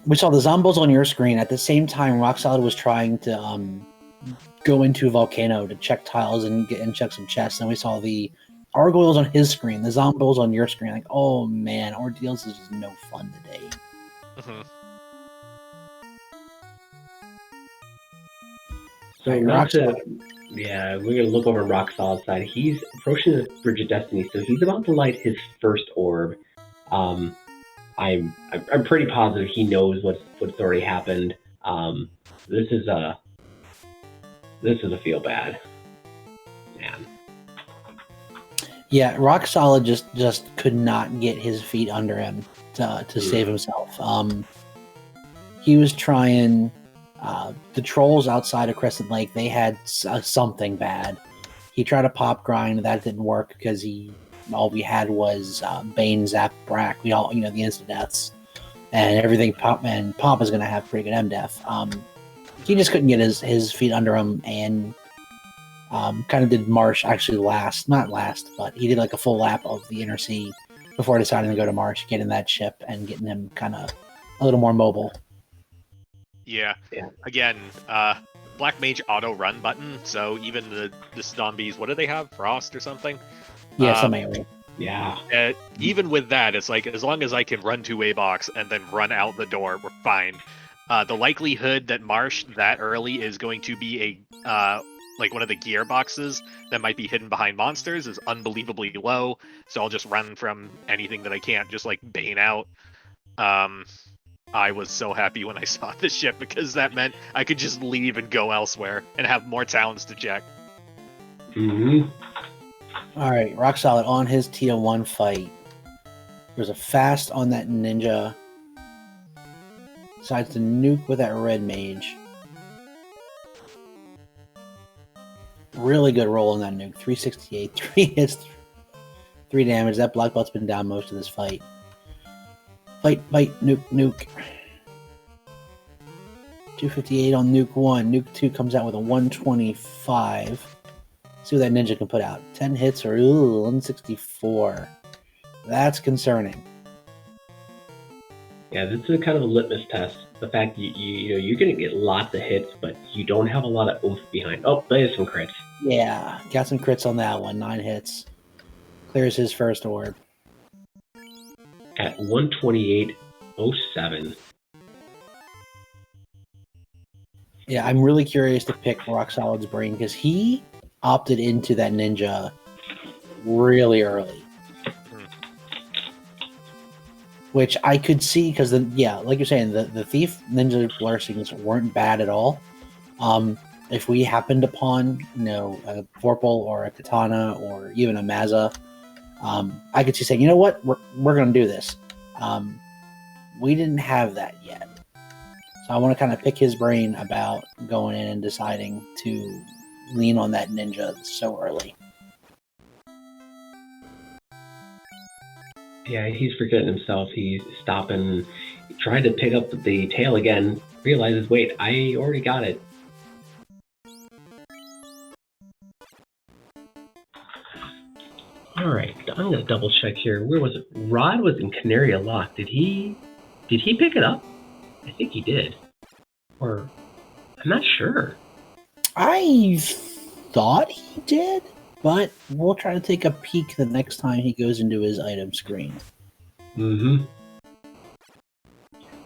We saw the Zombols on your screen. At the same time, Rock Solid was trying to go into Volcano to check tiles and check some chests, and we saw the Argoyles on his screen, the Zombols on your screen. Like, oh man, ordeals is just no fun today. Mm-hmm. So we're gonna look over Rock Solid's side. He's approaching the Bridge of Destiny, so he's about to light his first orb. I'm pretty positive he knows what's already happened. This is a feel bad, man. Yeah, Rock Solid just could not get his feet under him to save himself. He was trying. The trolls outside of Crescent Lake, they had something bad. He tried to pop grind, that didn't work because all we had was Bane, Zap, Brack. We all, the instant deaths and everything. Pop is going to have pretty good MDef. He just couldn't get his feet under him, and kind of did Marsh actually not last, but he did like a full lap of the Inner Sea before deciding to go to Marsh, getting that ship and getting him kind of a little more mobile. Yeah. Again, Black Mage auto run button, so even the zombies, what do they have? Frost or something? Yeah, something. Yeah. Even with that, it's like, as long as I can run to a box and then run out the door, we're fine. The likelihood that Marsh that early is going to be a like one of the gear boxes that might be hidden behind monsters is unbelievably low, so I'll just run from anything that I can't just like bane out. I was so happy when I saw the ship because that meant I could just leave and go elsewhere and have more talents to check. Mm-hmm. All right, Rock Solid on his tier 1 fight. There's a fast on that ninja. Decides to nuke with that red mage. Really good roll on that nuke. 368, 3 hits, 3 damage. That black belt's been down most of this fight. Fight, nuke. 258 on nuke 1. Nuke 2 comes out with a 125. See what that ninja can put out. 10 hits or 164. That's concerning. Yeah, this is kind of a litmus test. The fact you're going to get lots of hits, but you don't have a lot of oomph behind. Oh, there's some crits. Yeah, got some crits on that one. 9 hits. Clears his first orb. At 128.07. Yeah, I'm really curious to pick Rock Solid's brain because he opted into that ninja really early. Which I could see because, like you're saying, the Thief Ninja Blessings weren't bad at all. If we happened upon, a Vorpal or a Katana or even a Mazza, I could see saying, you know what, we're going to do this. We didn't have that yet. So I want to kind of pick his brain about going in and deciding to lean on that ninja so early. Yeah, he's forgetting himself. He's stopping, trying to pick up the tail again, realizes, wait, I already got it. Alright, I'm going to double check here. Where was it? Rod was in Canary Lock. Did he pick it up? I think he did. Or, I'm not sure. I thought he did, but we'll try to take a peek the next time he goes into his item screen. Mm-hmm.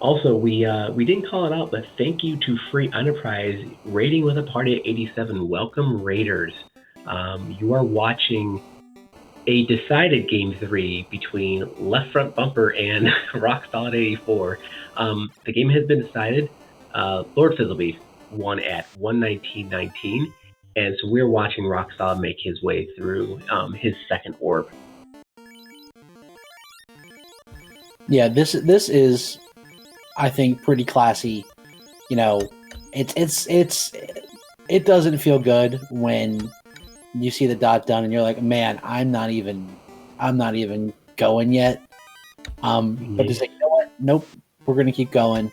Also, we didn't call it out, but thank you to Free Enterprise, rating with a party at 87. Welcome, Raiders. You are watching a decided Game 3 between Left Front Bumper and Rock Solid 84. The game has been decided. LordFizzlebeef won at 119.19, and so we're watching Rock Solid make his way through his second orb. Yeah, this is, I think, pretty classy. It doesn't feel good when you see the dot done and you're like, man, I'm not even going yet. But just like, you know what? Nope, we're gonna keep going.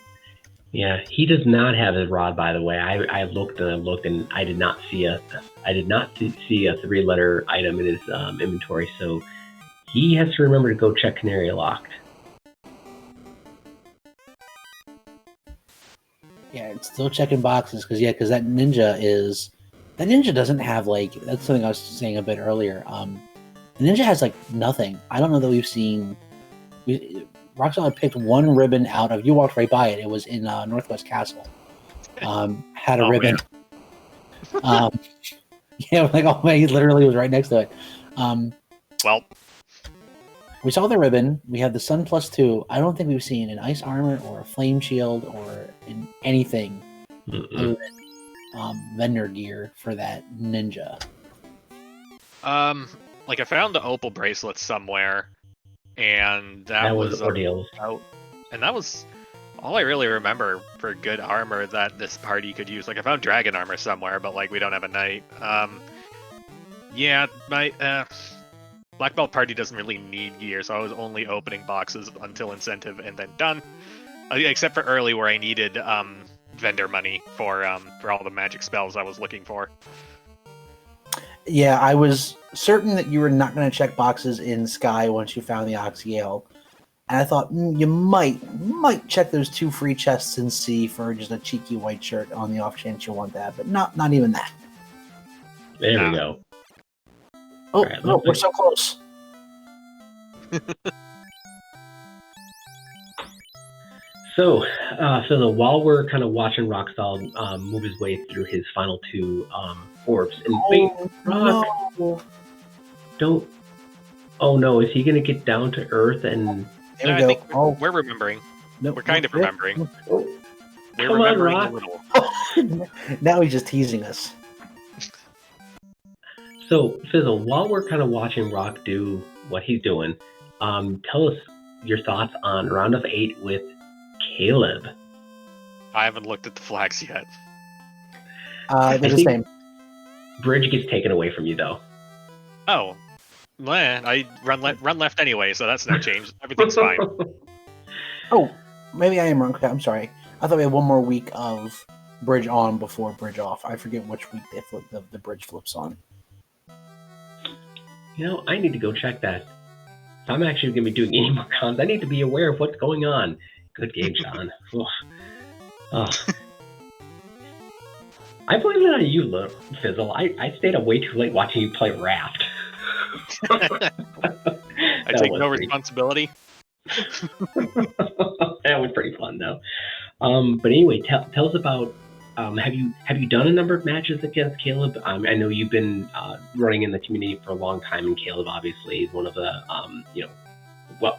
Yeah, he does not have his rod, by the way. I looked and I did not see a 3-letter item in his inventory, so he has to remember to go check Canary Locked. Yeah, it's still checking boxes because that ninja doesn't have that's something I was saying a bit earlier. The ninja has nothing. I don't know that we've seen. Rock Solid picked one ribbon out of. You walked right by it. It was in Northwest Castle. Had a ribbon. Yeah, he literally was right next to it. Well, we saw the ribbon. We have the Sun +2. I don't think we've seen an ice armor or a flame shield or in anything other than vendor gear for that ninja. I found the opal bracelet somewhere, and that was ordeals. And that was all I really remember for good armor that this party could use. I found dragon armor somewhere, but we don't have a knight. Yeah, my Black Belt party doesn't really need gear, so I was only opening boxes until incentive and then done. Except for early where I needed vendor money for all the magic spells I was looking for. Yeah, I was certain that you were not going to check boxes in Sky once you found the Oxyale. And I thought you might check those 2 free chests in Sea for just a cheeky white shirt on the off chance you want that, but not even that. There we go. Oh, right, no, we're so close. So, while we're kind of watching Roxal move his way through his final two orbs, and wait, Rock, no. don't. Oh no, is he gonna get down to Earth and? There we I go. think Oh, we're remembering. no, We're kind of remembering. Oh, We're come on, remembering Rock. a little. now he's just teasing us. So, Fizzle, while we're kind of watching Rock do what he's doing, tell us your thoughts on round of 8 with Caleb. I haven't looked at the flags yet. They're the think- same. Bridge gets taken away from you, though. Oh, man, I run left anyway, so that's no change. Everything's fine. Oh, maybe I am wrong. I'm sorry. I thought we had one more week of bridge on before bridge off. I forget which week they flip the bridge flips on. You know, I need to go check that. If I'm actually going to be doing any more cons, I need to be aware of what's going on. Good game, Sean. Oh. I blame it on you, Fizzle. I stayed up way too late watching you play Raft. I take no responsibility. That was pretty fun, though. But anyway, tell us about. Have you done a number of matches against Caleb? I know you've been running in the community for a long time, and Caleb obviously is one of the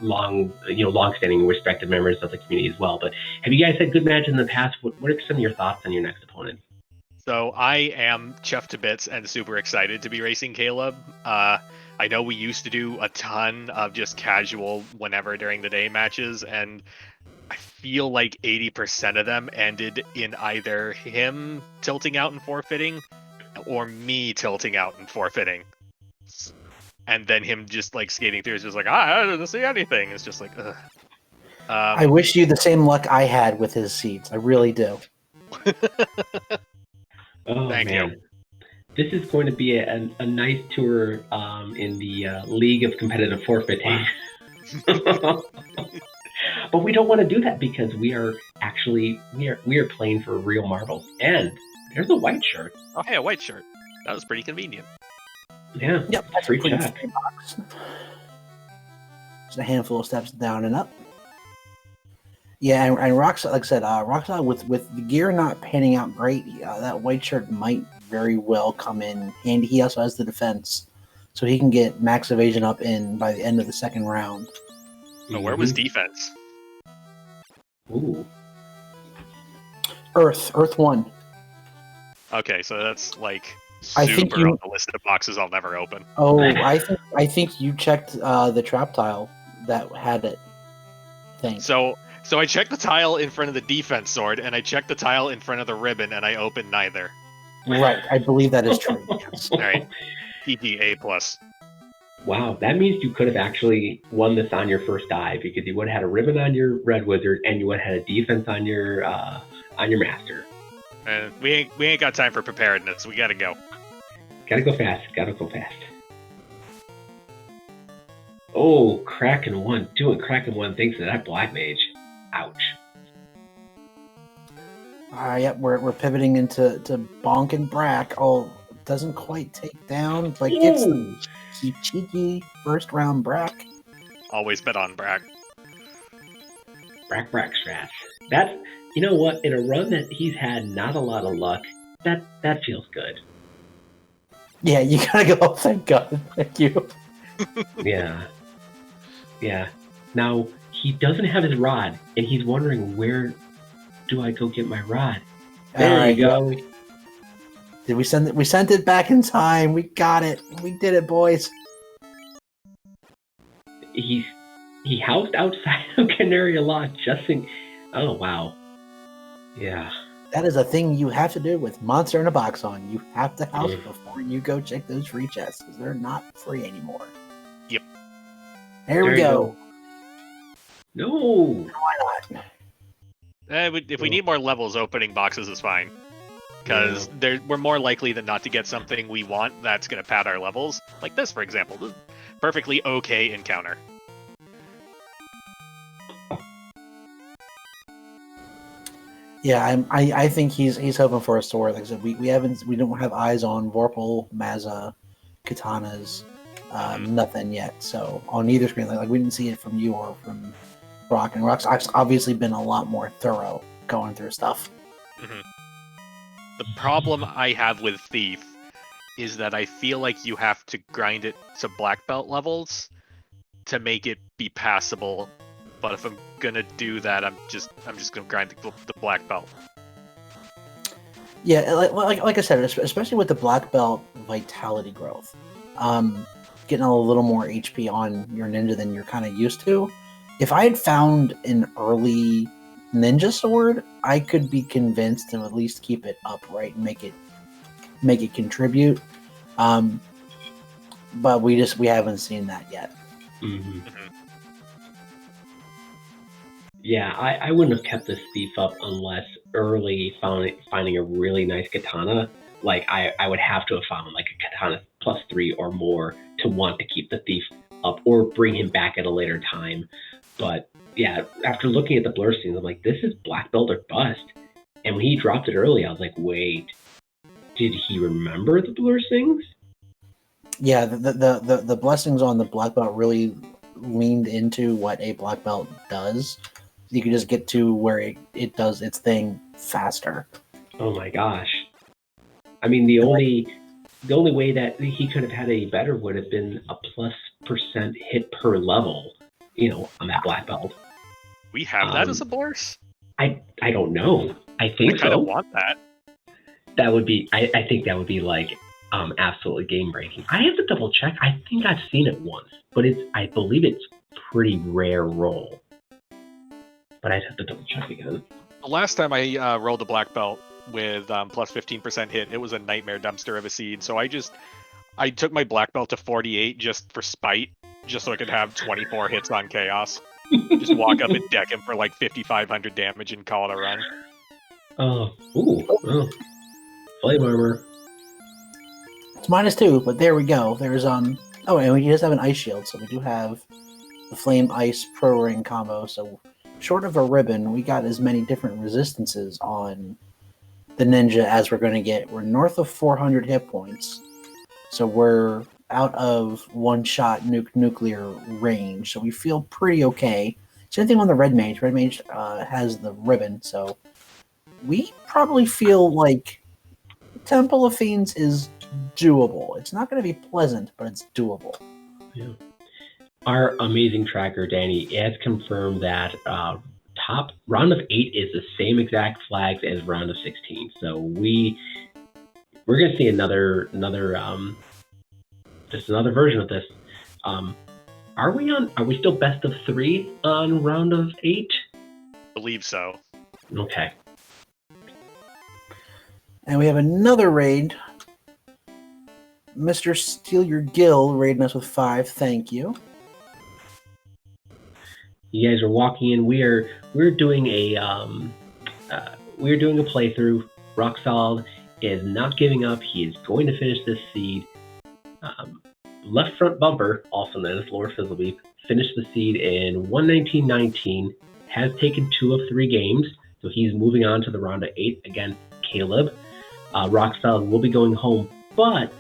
long-standing respected members of the community as well. But have you guys had good matches in the past? What are some of your thoughts on your next opponent? So I am chuffed to bits and super excited to be racing Caleb. I know we used to do a ton of just casual whenever during the day matches, and I feel like 80% of them ended in either him tilting out and forfeiting or me tilting out and forfeiting. And then him just like skating through is just like, I didn't see anything. It's just like, ugh. I wish you the same luck I had with his seats. I really do. Oh, Thank man. you. This is going to be a nice tour in the League of Competitive Forfeiting. But we don't want to do that because we are playing for real marbles. And there's a white shirt. Oh, hey, a white shirt. That was pretty convenient. Yeah. Yep, that's Free a pretty check. free box. Just a handful of steps down and up. Yeah, and Roxal, like I said, Roxal with the gear not panning out great, that white shirt might very well come in handy. He also has the defense, so he can get max evasion up in by the end of the second round. Oh, where was defense? Ooh. Earth 1. Okay, so that's like I think super on the list of boxes I'll never open. Oh, I think you checked the trap tile that had it. So I checked the tile in front of the defense sword, and I checked the tile in front of the ribbon, and I opened neither. Right, I believe that is true. Yes. All right, PG A+. Wow, that means you could have actually won this on your first dive because you would have had a ribbon on your red wizard and you would have had a defense on your master. And we ain't got time for preparedness. We gotta go. Gotta go fast. Oh, Kraken 1. Doing Kraken 1 thanks to that Black Mage. Ouch. Yep, we're pivoting into Bonk and Brack. Oh, doesn't quite take down, but gets Ooh. the cheeky first round Brack. Always bet on Brack. Brack strats. That's, you know what, in a run that he's had not a lot of luck, that feels good. Yeah, you gotta go, thank God. Thank you. Yeah. Now, he doesn't have his rod, and he's wondering, where do I go get my rod? There you go. Did we send it? We sent it back in time. We got it. We did it, boys. He housed outside of Canaria Lock just in... Oh, wow. Yeah. That is a thing you have to do with Monster in a Box on. You have to house before you go check those free chests, because they're not free anymore. Yep. There we go. No. Why not? If we need more levels, opening boxes is fine. Because we're more likely than not to get something we want that's going to pad our levels. Like this, for example. This is a perfectly okay encounter. Yeah, I think he's hoping for a sword. Like I said, we don't have eyes on Vorpal, Mazza, Katanas, nothing yet. So on either screen, like we didn't see it from you or from Rock, and Rock's obviously been a lot more thorough going through stuff. Mm-hmm. The problem I have with Thief is that I feel like you have to grind it to black belt levels to make it be passable. But if I'm gonna do that, I'm just gonna grind the black belt. Yeah, like I said, especially with the black belt vitality growth, getting a little more HP on your ninja than you're kind of used to. If I had found an early ninja sword, I could be convinced to at least keep it upright and make it contribute. But we haven't seen that yet. Mm-hmm. Yeah, I wouldn't have kept this thief up unless early finding a really nice katana. Like I would have to have found like a katana +3 or more to want to keep the thief up or bring him back at a later time. But yeah, after looking at the blur scenes, I'm like, this is black belt or bust. And when he dropped it early, I was like, wait, did he remember the blur scenes? Yeah, the blessings on the black belt really leaned into what a black belt does. You can just get to where it does its thing faster. Oh my gosh. I mean, the only way that he could have had any better would have been a +% hit per level, on that black belt. We have that as a blurs? I don't know. I think I kind of so. want that. That would be. I think that would be like absolutely game breaking. I have to double check. I think I've seen it once, but I believe it's pretty rare roll. But I'd have to double check again. The last time I rolled a black belt with plus 15% hit, it was a nightmare dumpster of a seed. So I took my black belt to 48 just for spite, just so I could have 24 hits on chaos. Just walk up and deck him for like 5,500 damage and call it a run. Oh, flame armor. It's -2, but there we go. There's and we just have an ice shield, so we do have the flame ice pro ring combo. So short of a ribbon, we got as many different resistances on the ninja as we're going to get. We're north of 400 hit points, so we're out of one-shot nuclear range, so we feel pretty okay. Same thing on the red mage. Red mage has the ribbon, so we probably feel like Temple of Fiends is doable. It's not going to be pleasant, but it's doable. Yeah. Our amazing tracker, Danny, has confirmed that top round of 8 is the same exact flags as round of 16. So we're going to see another just another version of this. Are we still best of 3 on round of 8? Believe so. Okay. And we have another raid. Mr. Steal Your Gill raiding us with 5. Thank you. You guys are walking in. We're doing a playthrough. Rock Solid is not giving up. He is going to finish this seed. Left front bumper, also known as LordFizzlebeef, finished the seed in 119.19. Has taken 2 of 3 games, so he's moving on to the round of 8 against Caleb. Rock Solid will be going home, but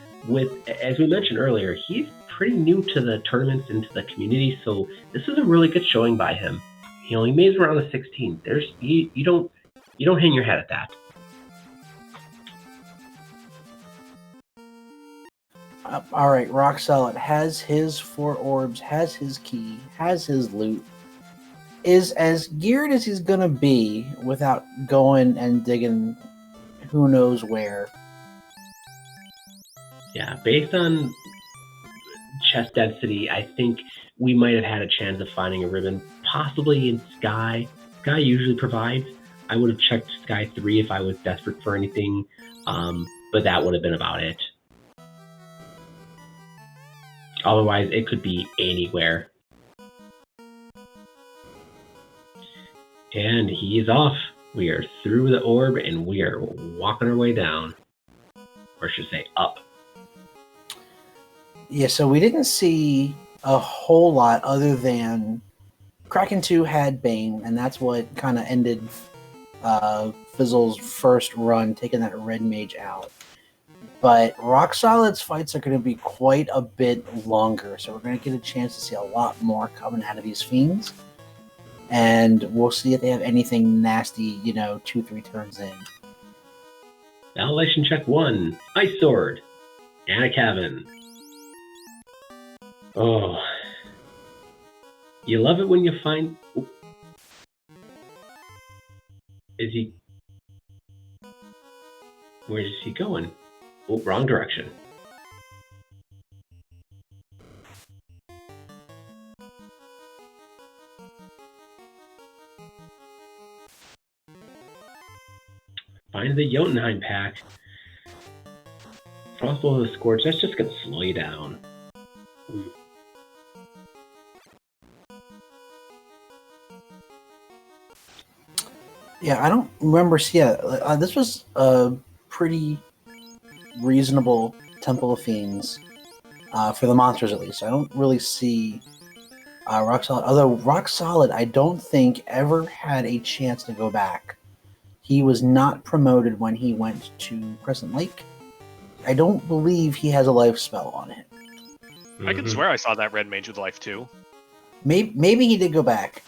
as we mentioned earlier, he's pretty new to the tournaments and to the community, so this is a really good showing by him. He only made it around the 16. You don't hang your head at that. All right, Rock Solid has his 4 orbs, has his key, has his loot, is as geared as he's gonna be without going and digging who knows where. Yeah, based on chest density, I think we might have had a chance of finding a ribbon, possibly in Sky. Sky usually provides. I would have checked Sky 3 if I was desperate for anything, but that would have been about it. Otherwise, it could be anywhere. And he is off. We are through the orb, and we are walking our way down. Or I should say, up. Yeah, so we didn't see a whole lot other than Kraken 2 had Bane, and that's what kind of ended Fizzle's first run, taking that red mage out. But Rock Solid's fights are going to be quite a bit longer, so we're going to get a chance to see a lot more coming out of these fiends. and we'll see if they have anything nasty, 2-3 turns in. Validation check 1. Ice Sword. And a cabin. Oh. You love it when you find... Oop. Is he... Where's he going? Oh, wrong direction. Find the Jotunheim pack. Frostbolt of the Scorch, that's just gonna slow you down. Yeah, I don't remember. This was a pretty reasonable Temple of Fiends for the monsters, at least. I don't really see Rock Solid. Although Rock Solid, I don't think ever had a chance to go back. He was not promoted when he went to Crescent Lake. I don't believe he has a life spell on him. I can swear I saw that red mage with life too. Maybe he did go back.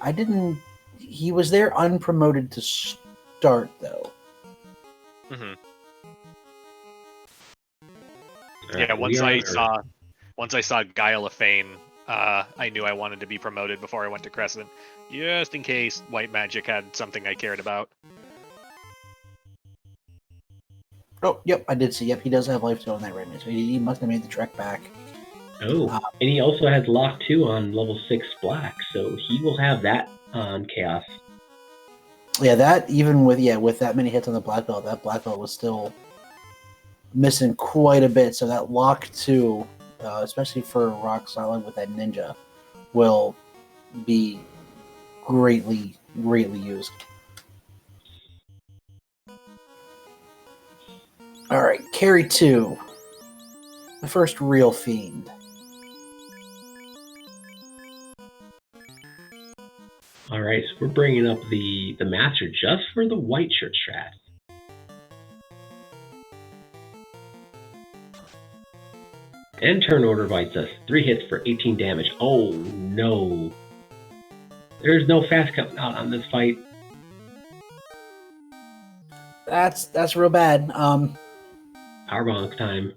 I didn't. He was there unpromoted to start, though. Mm-hmm. Right, yeah, once I saw Guile of Fane, I knew I wanted to be promoted before I went to Crescent, just in case White Magic had something I cared about. Oh, yep, I did see. Yep, he does have life steal on that red mage, so he must have made the trek back. Oh, and he also has Lock 2 on level 6 Black, so he will have that on Chaos. Yeah, that even with that many hits on the black belt, that black belt was still missing quite a bit. So that Lock 2, especially for Rock Solid with that ninja, will be greatly used. All right, carry 2, the first real fiend. All right, so we're bringing up the master just for the white shirt strat. And turn order bites us. 3 hits for 18 damage. Oh no. There's no fast coming out on this fight. That's real bad. Powerbonk time.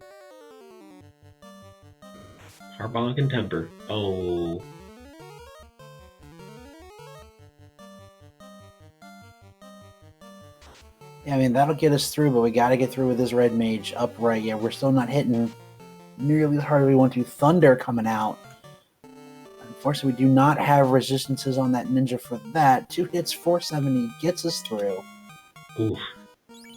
Powerbonk and temper. Oh. Yeah, I mean, that'll get us through, but we got to get through with this red mage upright. Yeah, we're still not hitting nearly as hard as we want to. Thunder coming out. Unfortunately, we do not have resistances on that ninja for that. 2 hits, 470 gets us through. Oof.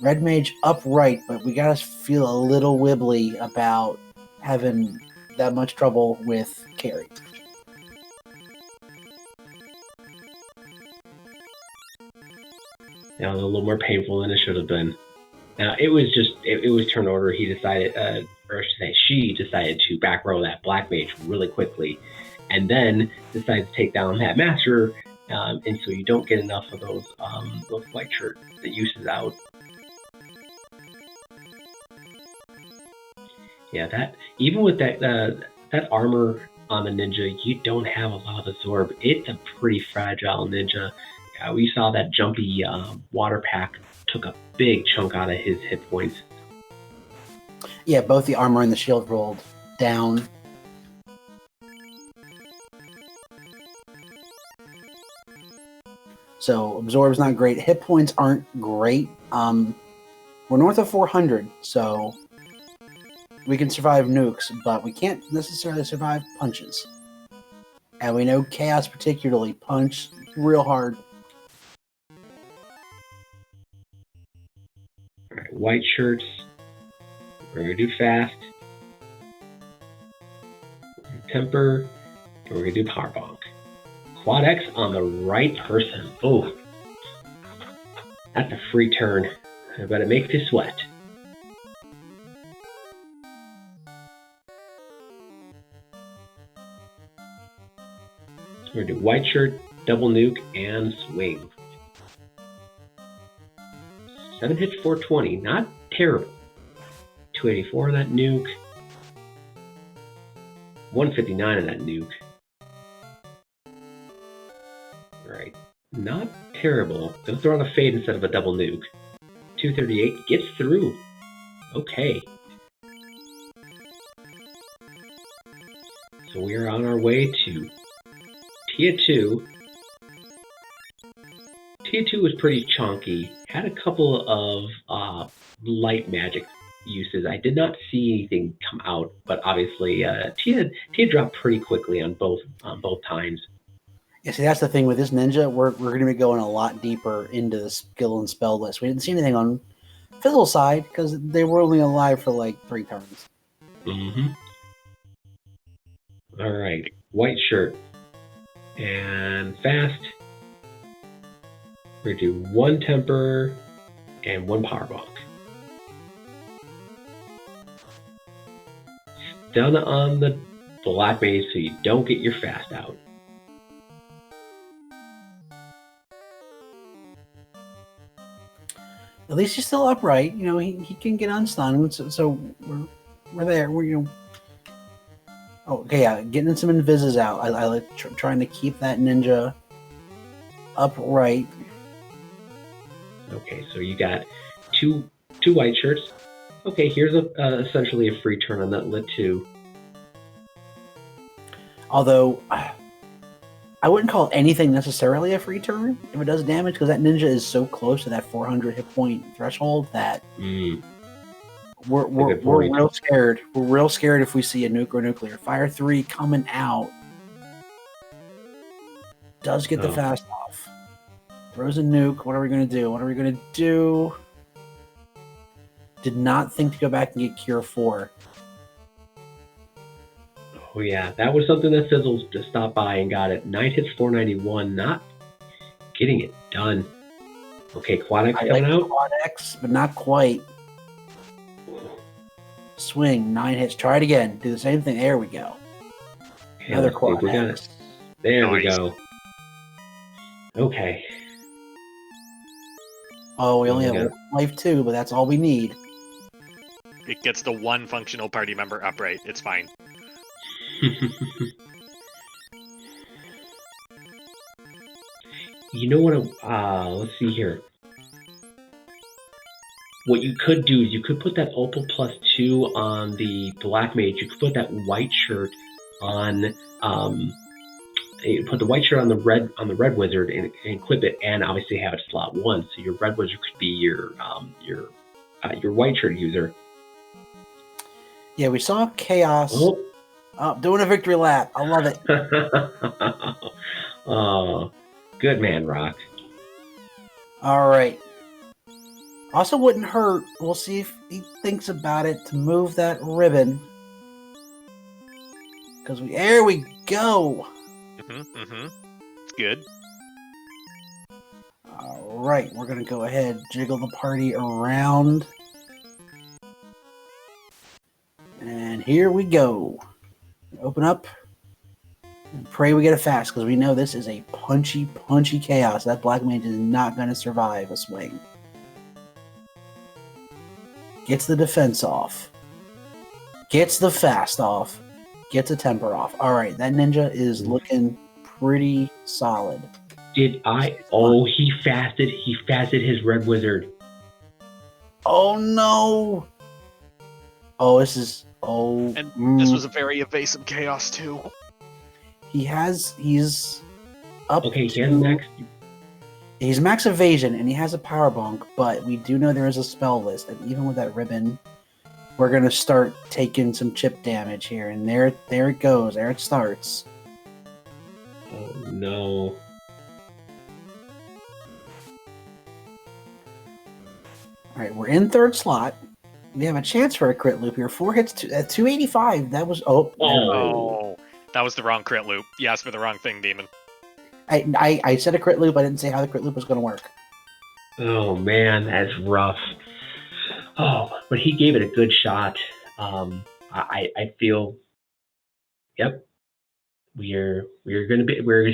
Red mage upright, but we got to feel a little wibbly about having that much trouble with carry. That was a little more painful than it should have been. Now, it was turn order. He decided, or I should say, she decided to back row that black mage really quickly, and then decided to take down that master, and so you don't get enough of those white shirt that uses out. Yeah, that even with that armor on the ninja, you don't have a lot of absorb. It's a pretty fragile ninja. We saw that jumpy water pack took a big chunk out of his hit points. Yeah, both the armor and the shield rolled down. So absorb's not great. Hit points aren't great. We're north of 400, so we can survive nukes, but we can't necessarily survive punches. And we know Chaos particularly punch real hard. Alright, white shirts. We're going to do fast. Temper. And we're going to do power bonk. Quad X on the right person. Oh. That's a free turn. But it makes you sweat. We're going to do white shirt, double nuke, and swing. 7 hits, 420. Not terrible. 284 on that nuke. 159 on that nuke. Not terrible. Gonna throw on a fade instead of a double nuke. 238 gets through. Okay. So we are on our way to Tier 2. Tier 2 was pretty chunky. Had a couple of light magic uses. I did not see anything come out, but obviously Tia dropped pretty quickly on both times. Yeah, see, that's the thing with this ninja. We're going to be going a lot deeper into the skill and spell list. We didn't see anything on Fizzle's side because they were only alive for like 3 turns. Mm-hmm. All right, white shirt and fast. We're gonna do 1 temper and 1 power bonk. Stun on the black mage so you don't get your fast out. At least he's still upright. You know, he can get unstunned. So we're there. Oh, okay, yeah, getting some invises out. I like trying to keep that ninja upright. Okay, so you got two white shirts. Okay, here's essentially a free turn on that lit 2. Although I wouldn't call anything necessarily a free turn if it does damage, because that ninja is so close to that 400 hit point threshold that we're real scared. We're real scared if we see a nuke or nuclear. Fire 3 coming out does get the fast off. Throws a nuke. What are we going to do? What are we going to do? Did not think to go back and get Cure 4. Oh yeah, that was something that Fizzles just stopped by and got it. 9 hits, 491, not getting it done. Okay, Quad X coming out. Quad X, but not quite. Swing, 9 hits. Try it again. Do the same thing. There we go. Okay, another Quad X. There we go. Okay. Oh, we only have 1 life too, but that's all we need. It gets the 1 functional party member upright. It's fine. You know what? Let's see here. What you could do is you could put that Opal +2 on the black mage. You could put that white shirt on. You put the white shirt on the red wizard and equip it, and obviously have it slot 1. So your red wizard could be your white shirt user. Yeah, we saw Chaos. Doing a victory lap. I love it. Oh, good man, Rock. All right. Also wouldn't hurt. We'll see if he thinks about it to move that ribbon. Because there we go. It's good. All right, we're going to go ahead, jiggle the party around. And here we go. Open up and pray we get a fast, because we know this is a punchy chaos. That black mage is not going to survive a swing. Gets the defense off. Gets the fast off. Gets a temper off. All right, that ninja is looking pretty solid. Oh, he fasted. He fasted his red wizard. Oh, no. Oh, this is... Oh, and this was a very evasive chaos too. He's up. Okay, he has max. He's max evasion, and he has a power bonk. But we do know there is a spell list, and even with that ribbon, we're gonna start taking some chip damage here. And there it goes. There it starts. Oh no. All right, we're in 3rd slot. We have a chance for a crit loop here. 4 hits at 285. That was that was the wrong crit loop. You asked for the wrong thing, Demon. I said a crit loop. I didn't say how the crit loop was going to work. Oh man, that's rough. Oh, but he gave it a good shot. I feel. Yep, we're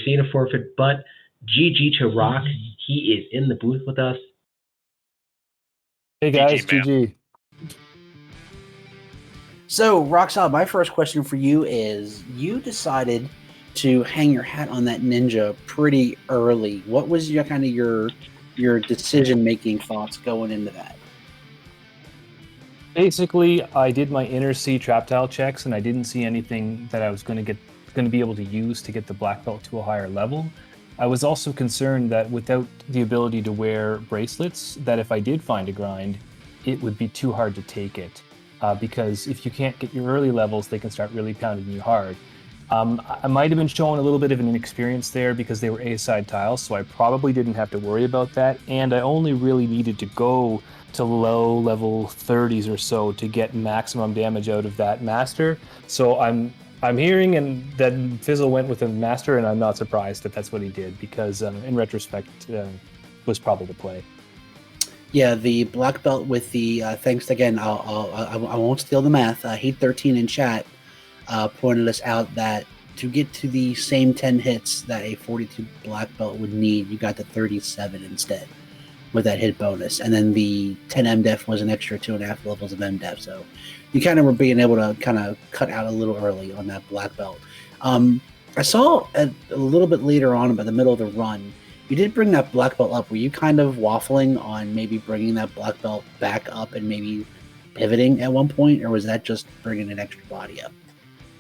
seeing a forfeit, but GG to Rock. He is in the booth with us. Hey guys, GG. So, Roxanne, my first question for you is, you decided to hang your hat on that ninja pretty early. What was your kind of your decision-making thoughts going into that? Basically, I did my inner C trap tile checks, and I didn't see anything that I was going to be able to use to get the black belt to a higher level. I was also concerned that without the ability to wear bracelets, that if I did find a grind, it would be too hard to take it. Because if you can't get your early levels, they can start really pounding you hard. I might have been showing a little bit of an inexperience there because they were A-side tiles, so I probably didn't have to worry about that. And I only really needed to go to low level 30s or so to get maximum damage out of that master. So I'm hearing and that Fizzle went with a master, and I'm not surprised that that's what he did because in retrospect was probably the play. Yeah, the black belt with the thanks again. I won't steal the math. Heat 13 in chat pointed us out that to get to the same 10 hits that a 42 black belt would need, you got to 37 instead with that hit bonus, and then the 10 MDef was an extra 2.5 levels of MDef. So you kind of were being able to kind of cut out a little early on that black belt. I saw a little bit later on, about the middle of the run, you did bring that black belt up. Were you kind of waffling on maybe bringing that black belt back up and maybe pivoting at one point, or was that just bringing an extra body up?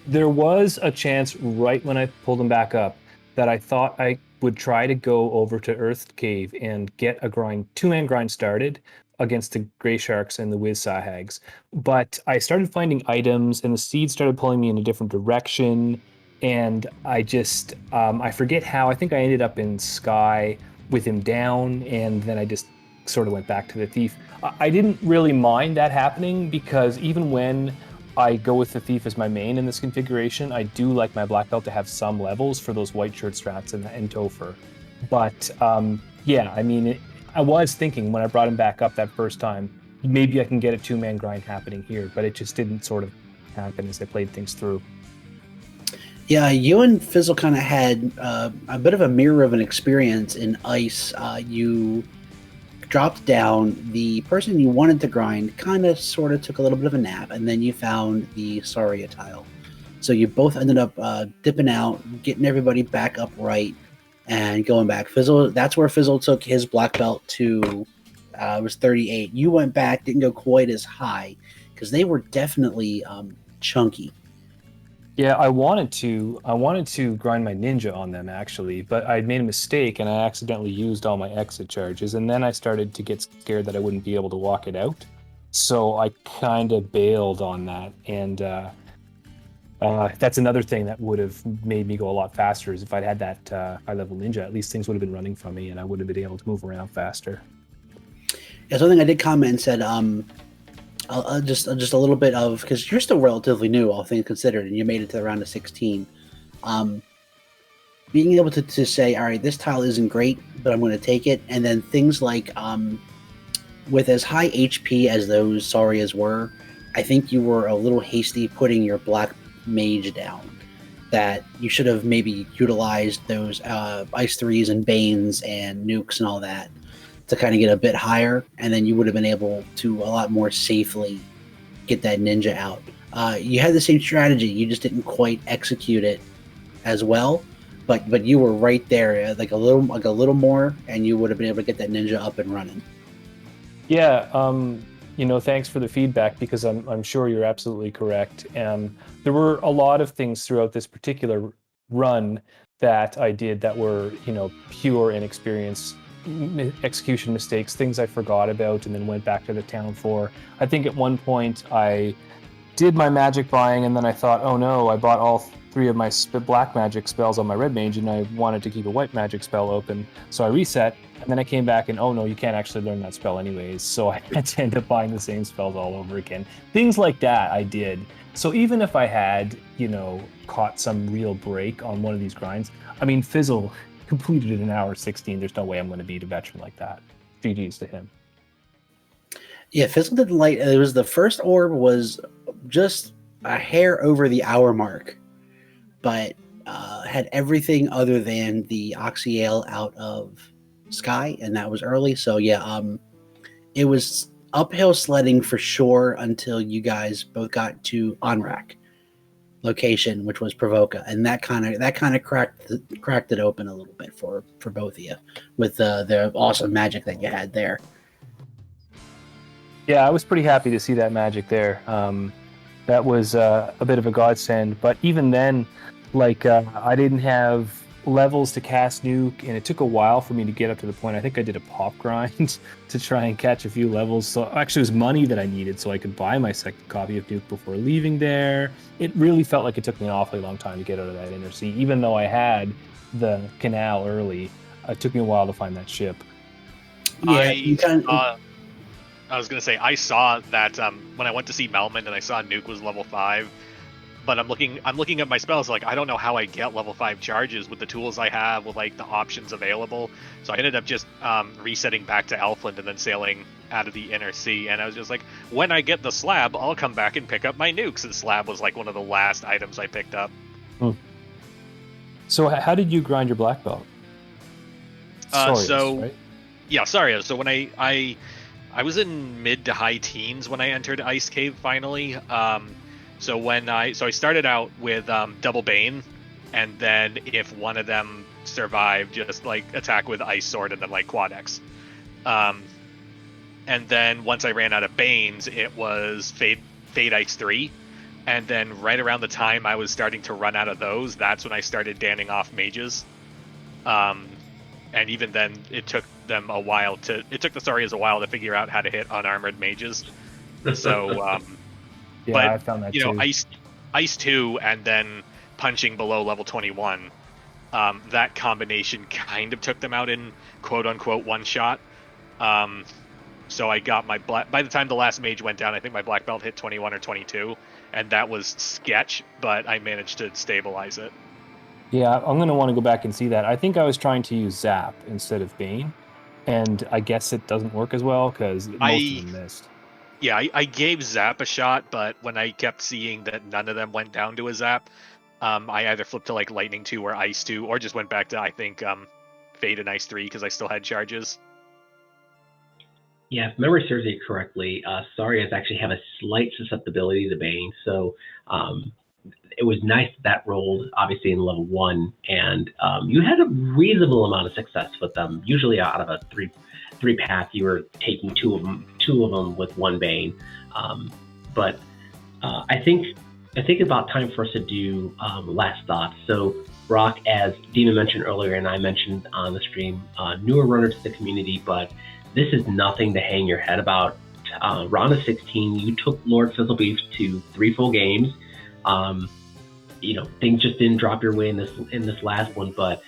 There was a chance right when I pulled him back up that I thought I would try to go over to Earth Cave and get a grind, 2-man grind started against the Gray Sharks and the Wiz Sahags. But I started finding items and the seed started pulling me in a different direction. And I just, I forget how, I think I ended up in Sky with him down, and then I just sort of went back to the Thief. I didn't really mind that happening because even when I go with the Thief as my main in this configuration, I do like my black belt to have some levels for those white shirt strats and Topher. But yeah, I mean, I was thinking when I brought him back up that first time, maybe I can get a 2-man grind happening here, but it just didn't sort of happen as I played things through. Yeah, you and Fizzle kind of had a bit of a mirror of an experience in Ice. You dropped down, the person you wanted to grind kind of sort of took a little bit of a nap, and then you found the Saria tile. So you both ended up dipping out, getting everybody back upright, and going back. Fizzle, that's where Fizzle took his black belt to, it was 38. You went back, didn't go quite as high, because they were definitely chunky. Yeah, I wanted to grind my ninja on them actually, but I made a mistake and I accidentally used all my exit charges, and then I started to get scared that I wouldn't be able to walk it out. So I kind of bailed on that, and that's another thing that would have made me go a lot faster. Is if I'd had that high level ninja, at least things would have been running from me, and I would have been able to move around faster. Yeah, something I did comment and said, just a little bit of, because you're still relatively new, all things considered, and you made it to the round of 16. Being able to say, all right, this tile isn't great, but I'm going to take it, and then things like, with as high HP as those Sarias were, I think you were a little hasty putting your black mage down. That you should have maybe utilized those Ice 3s and Banes and Nukes and all that to kind of get a bit higher, and then you would have been able to a lot more safely get that ninja out. You had the same strategy, you just didn't quite execute it as well, but you were right there, like a little more, and you would have been able to get that ninja up and running. Yeah, thanks for the feedback, because I'm sure you're absolutely correct. There were a lot of things throughout this particular run that I did that were, pure inexperience, execution mistakes, things I forgot about and then went back to the town for. I think at one point I did my magic buying and then I thought, oh no, I bought all 3 of my black magic spells on my red mage and I wanted to keep a white magic spell open. So I reset and then I came back and oh no, you can't actually learn that spell anyways. So I had to end up buying the same spells all over again. Things like that I did. So even if I had, caught some real break on one of these grinds, I mean, Fizzle completed it in hour 16. There's no way I'm going to beat a veteran like that. GG's to him. Yeah, Fizzle didn't like it. Was the first orb was just a hair over the hour mark, but had everything other than the Oxyale out of Sky, and that was early. So yeah, it was uphill sledding for sure until you guys both got to Onrak. location, which was Provoca, and that kind of cracked it open a little bit for both of you with the awesome magic that you had there. Yeah, I was pretty happy to see that magic there. That was a bit of a godsend. But even then, like I didn't have levels to cast nuke, and it took a while for me to get up to the point. I think I did a pop grind to try and catch a few levels. So actually, it was money that I needed so I could buy my second copy of nuke before leaving there. It really felt like it took me an awfully long time to get out of that inner sea, even though I had the canal early. It took me a while to find that ship. Yeah, you kind of. I was gonna say I saw that when I went to see Melman and I saw Nuke was level 5, but I'm looking at my spells like I don't know how I get level 5 charges with the tools I have, with like the options available. So I ended up just resetting back to Elfland and then sailing out of the inner sea. And I was just like, when I get the slab, I'll come back and pick up my nukes. And slab was like one of the last items I picked up. So how did you grind your black belt? Sorius, right? Yeah, Saria. So when I was in mid to high teens when I entered Ice Cave finally. So I started out with double Bane, and then if one of them survived, just like attack with Ice Sword and then like Quad X. And then once I ran out of Banes, it was Fade Ice 3. And then right around the time I was starting to run out of those, that's when I started danning off mages. And even then, it took them a while it took the Saurias a while to figure out how to hit unarmored mages. So, yeah, but, I found that too. Ice 2 and then punching below level 21, that combination kind of took them out in quote-unquote one shot. So I got my by the time the last mage went down, I think my black belt hit 21 or 22, and that was sketch, but I managed to stabilize it. Yeah, I'm going to want to go back and see that. I think I was trying to use Zap instead of Bane, and I guess it doesn't work as well because most of them missed. Yeah, I gave Zap a shot, but when I kept seeing that none of them went down to a Zap, I either flipped to like Lightning 2 or Ice 2, or just went back to, I think, Fade and Ice 3 because I still had charges. Yeah, if memory serves me correctly, Saurias actually have a slight susceptibility to Bane, so it was nice that rolled obviously in level 1, and you had a reasonable amount of success with them. Usually out of a three path, you were taking two of them with one Bane. But I think about time for us to do last thoughts. So Brock, as Dina mentioned earlier, and I mentioned on the stream, newer runner to the community, but this is nothing to hang your head about. Round of 16, you took LordFizzlebeef to 3 full games. Things just didn't drop your way in this last one, but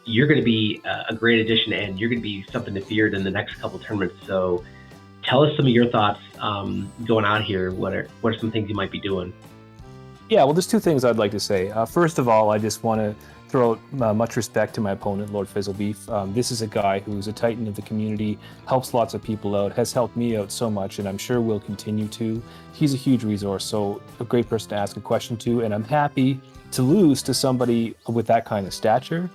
you're going to be a great addition, and you're going to be something to fear in the next couple tournaments. So tell us some of your thoughts going out here. What are some things you might be doing? Yeah, well, there's 2 things I'd like to say. First of all, I just want to throw out much respect to my opponent, LordFizzlebeef. This is a guy who's a titan of the community, helps lots of people out, has helped me out so much, and I'm sure will continue to. He's a huge resource, so a great person to ask a question to, and I'm happy to lose to somebody with that kind of stature.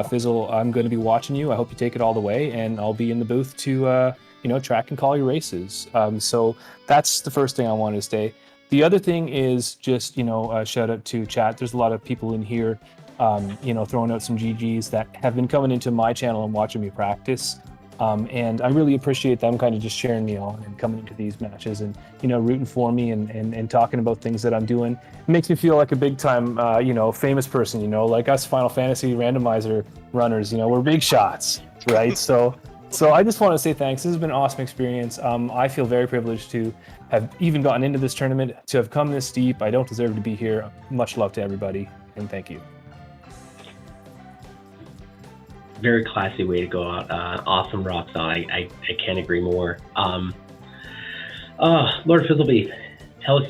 Fizzle, I'm going to be watching you. I hope you take it all the way, and I'll be in the booth to track and call your races. So that's the first thing I wanted to say. The other thing is just, shout out to chat. There's a lot of people in here, throwing out some GGs that have been coming into my channel and watching me practice. And I really appreciate them kind of just sharing me on and coming into these matches and, rooting for me and talking about things that I'm doing. It makes me feel like a big time, famous person, like us Final Fantasy Randomizer runners, we're big shots, right? So I just want to say thanks. This has been an awesome experience. I feel very privileged to have even gotten into this tournament, to have come this deep. I don't deserve to be here. Much love to everybody, and thank you. Very classy way to go out. Awesome rocks on. I can't agree more. LordFizzlebeef, tell us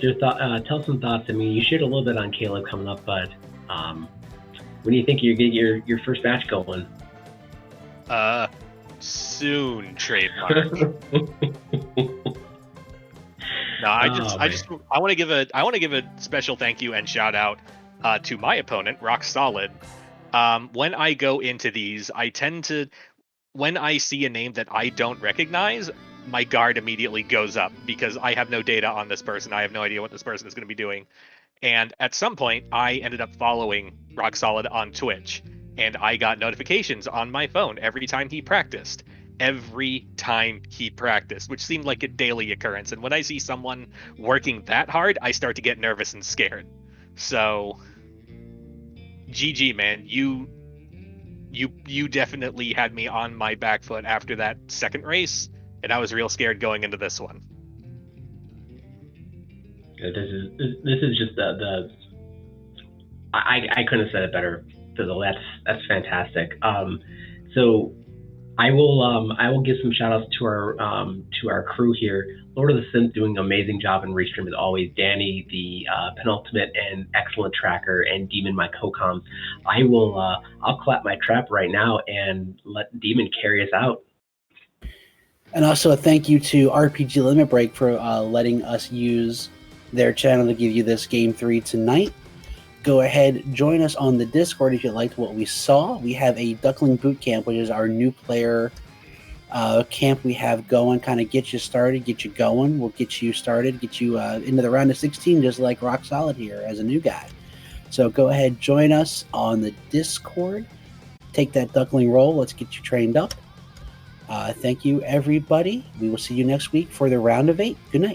tell some thoughts. I mean, you shared a little bit on Caleb coming up, but when do you think you're getting your first match going? Soon, trademark. No, I want to give a special thank you and shout out to my opponent, Rock Solid. When I go into these, I tend to, when I see a name that I don't recognize, my guard immediately goes up because I have no data on this person. I have no idea what this person is going to be doing. And at some point, I ended up following Rock Solid on Twitch, and I got notifications on my phone every time he practiced. Every time he practiced, which seemed like a daily occurrence. And when I see someone working that hard, I start to get nervous and scared. So, GG, man. You definitely had me on my back foot after that second race, and I was real scared going into this one. This is just the I couldn't have said it better, Fizzle. That's fantastic. So I will give some shout outs to our crew here. Lord of the Synth doing an amazing job in Restream as always. Danny, the penultimate and excellent tracker, and Demon, my co-com. I'll clap my trap right now and let Demon carry us out. And also a thank you to RPG Limit Break for letting us use their channel to give you this Game 3 tonight. Go ahead, join us on the Discord if you liked what we saw. We have a Duckling Boot Camp, which is our new player camp we have going, kind of get you started, get you going. We'll get you started, get you into the round of 16, just like Rock Solid here as a new guy. So go ahead, join us on the Discord. Take that Duckling roll. Let's get you trained up. Thank you, everybody. We will see you next week for the round of 8. Good night.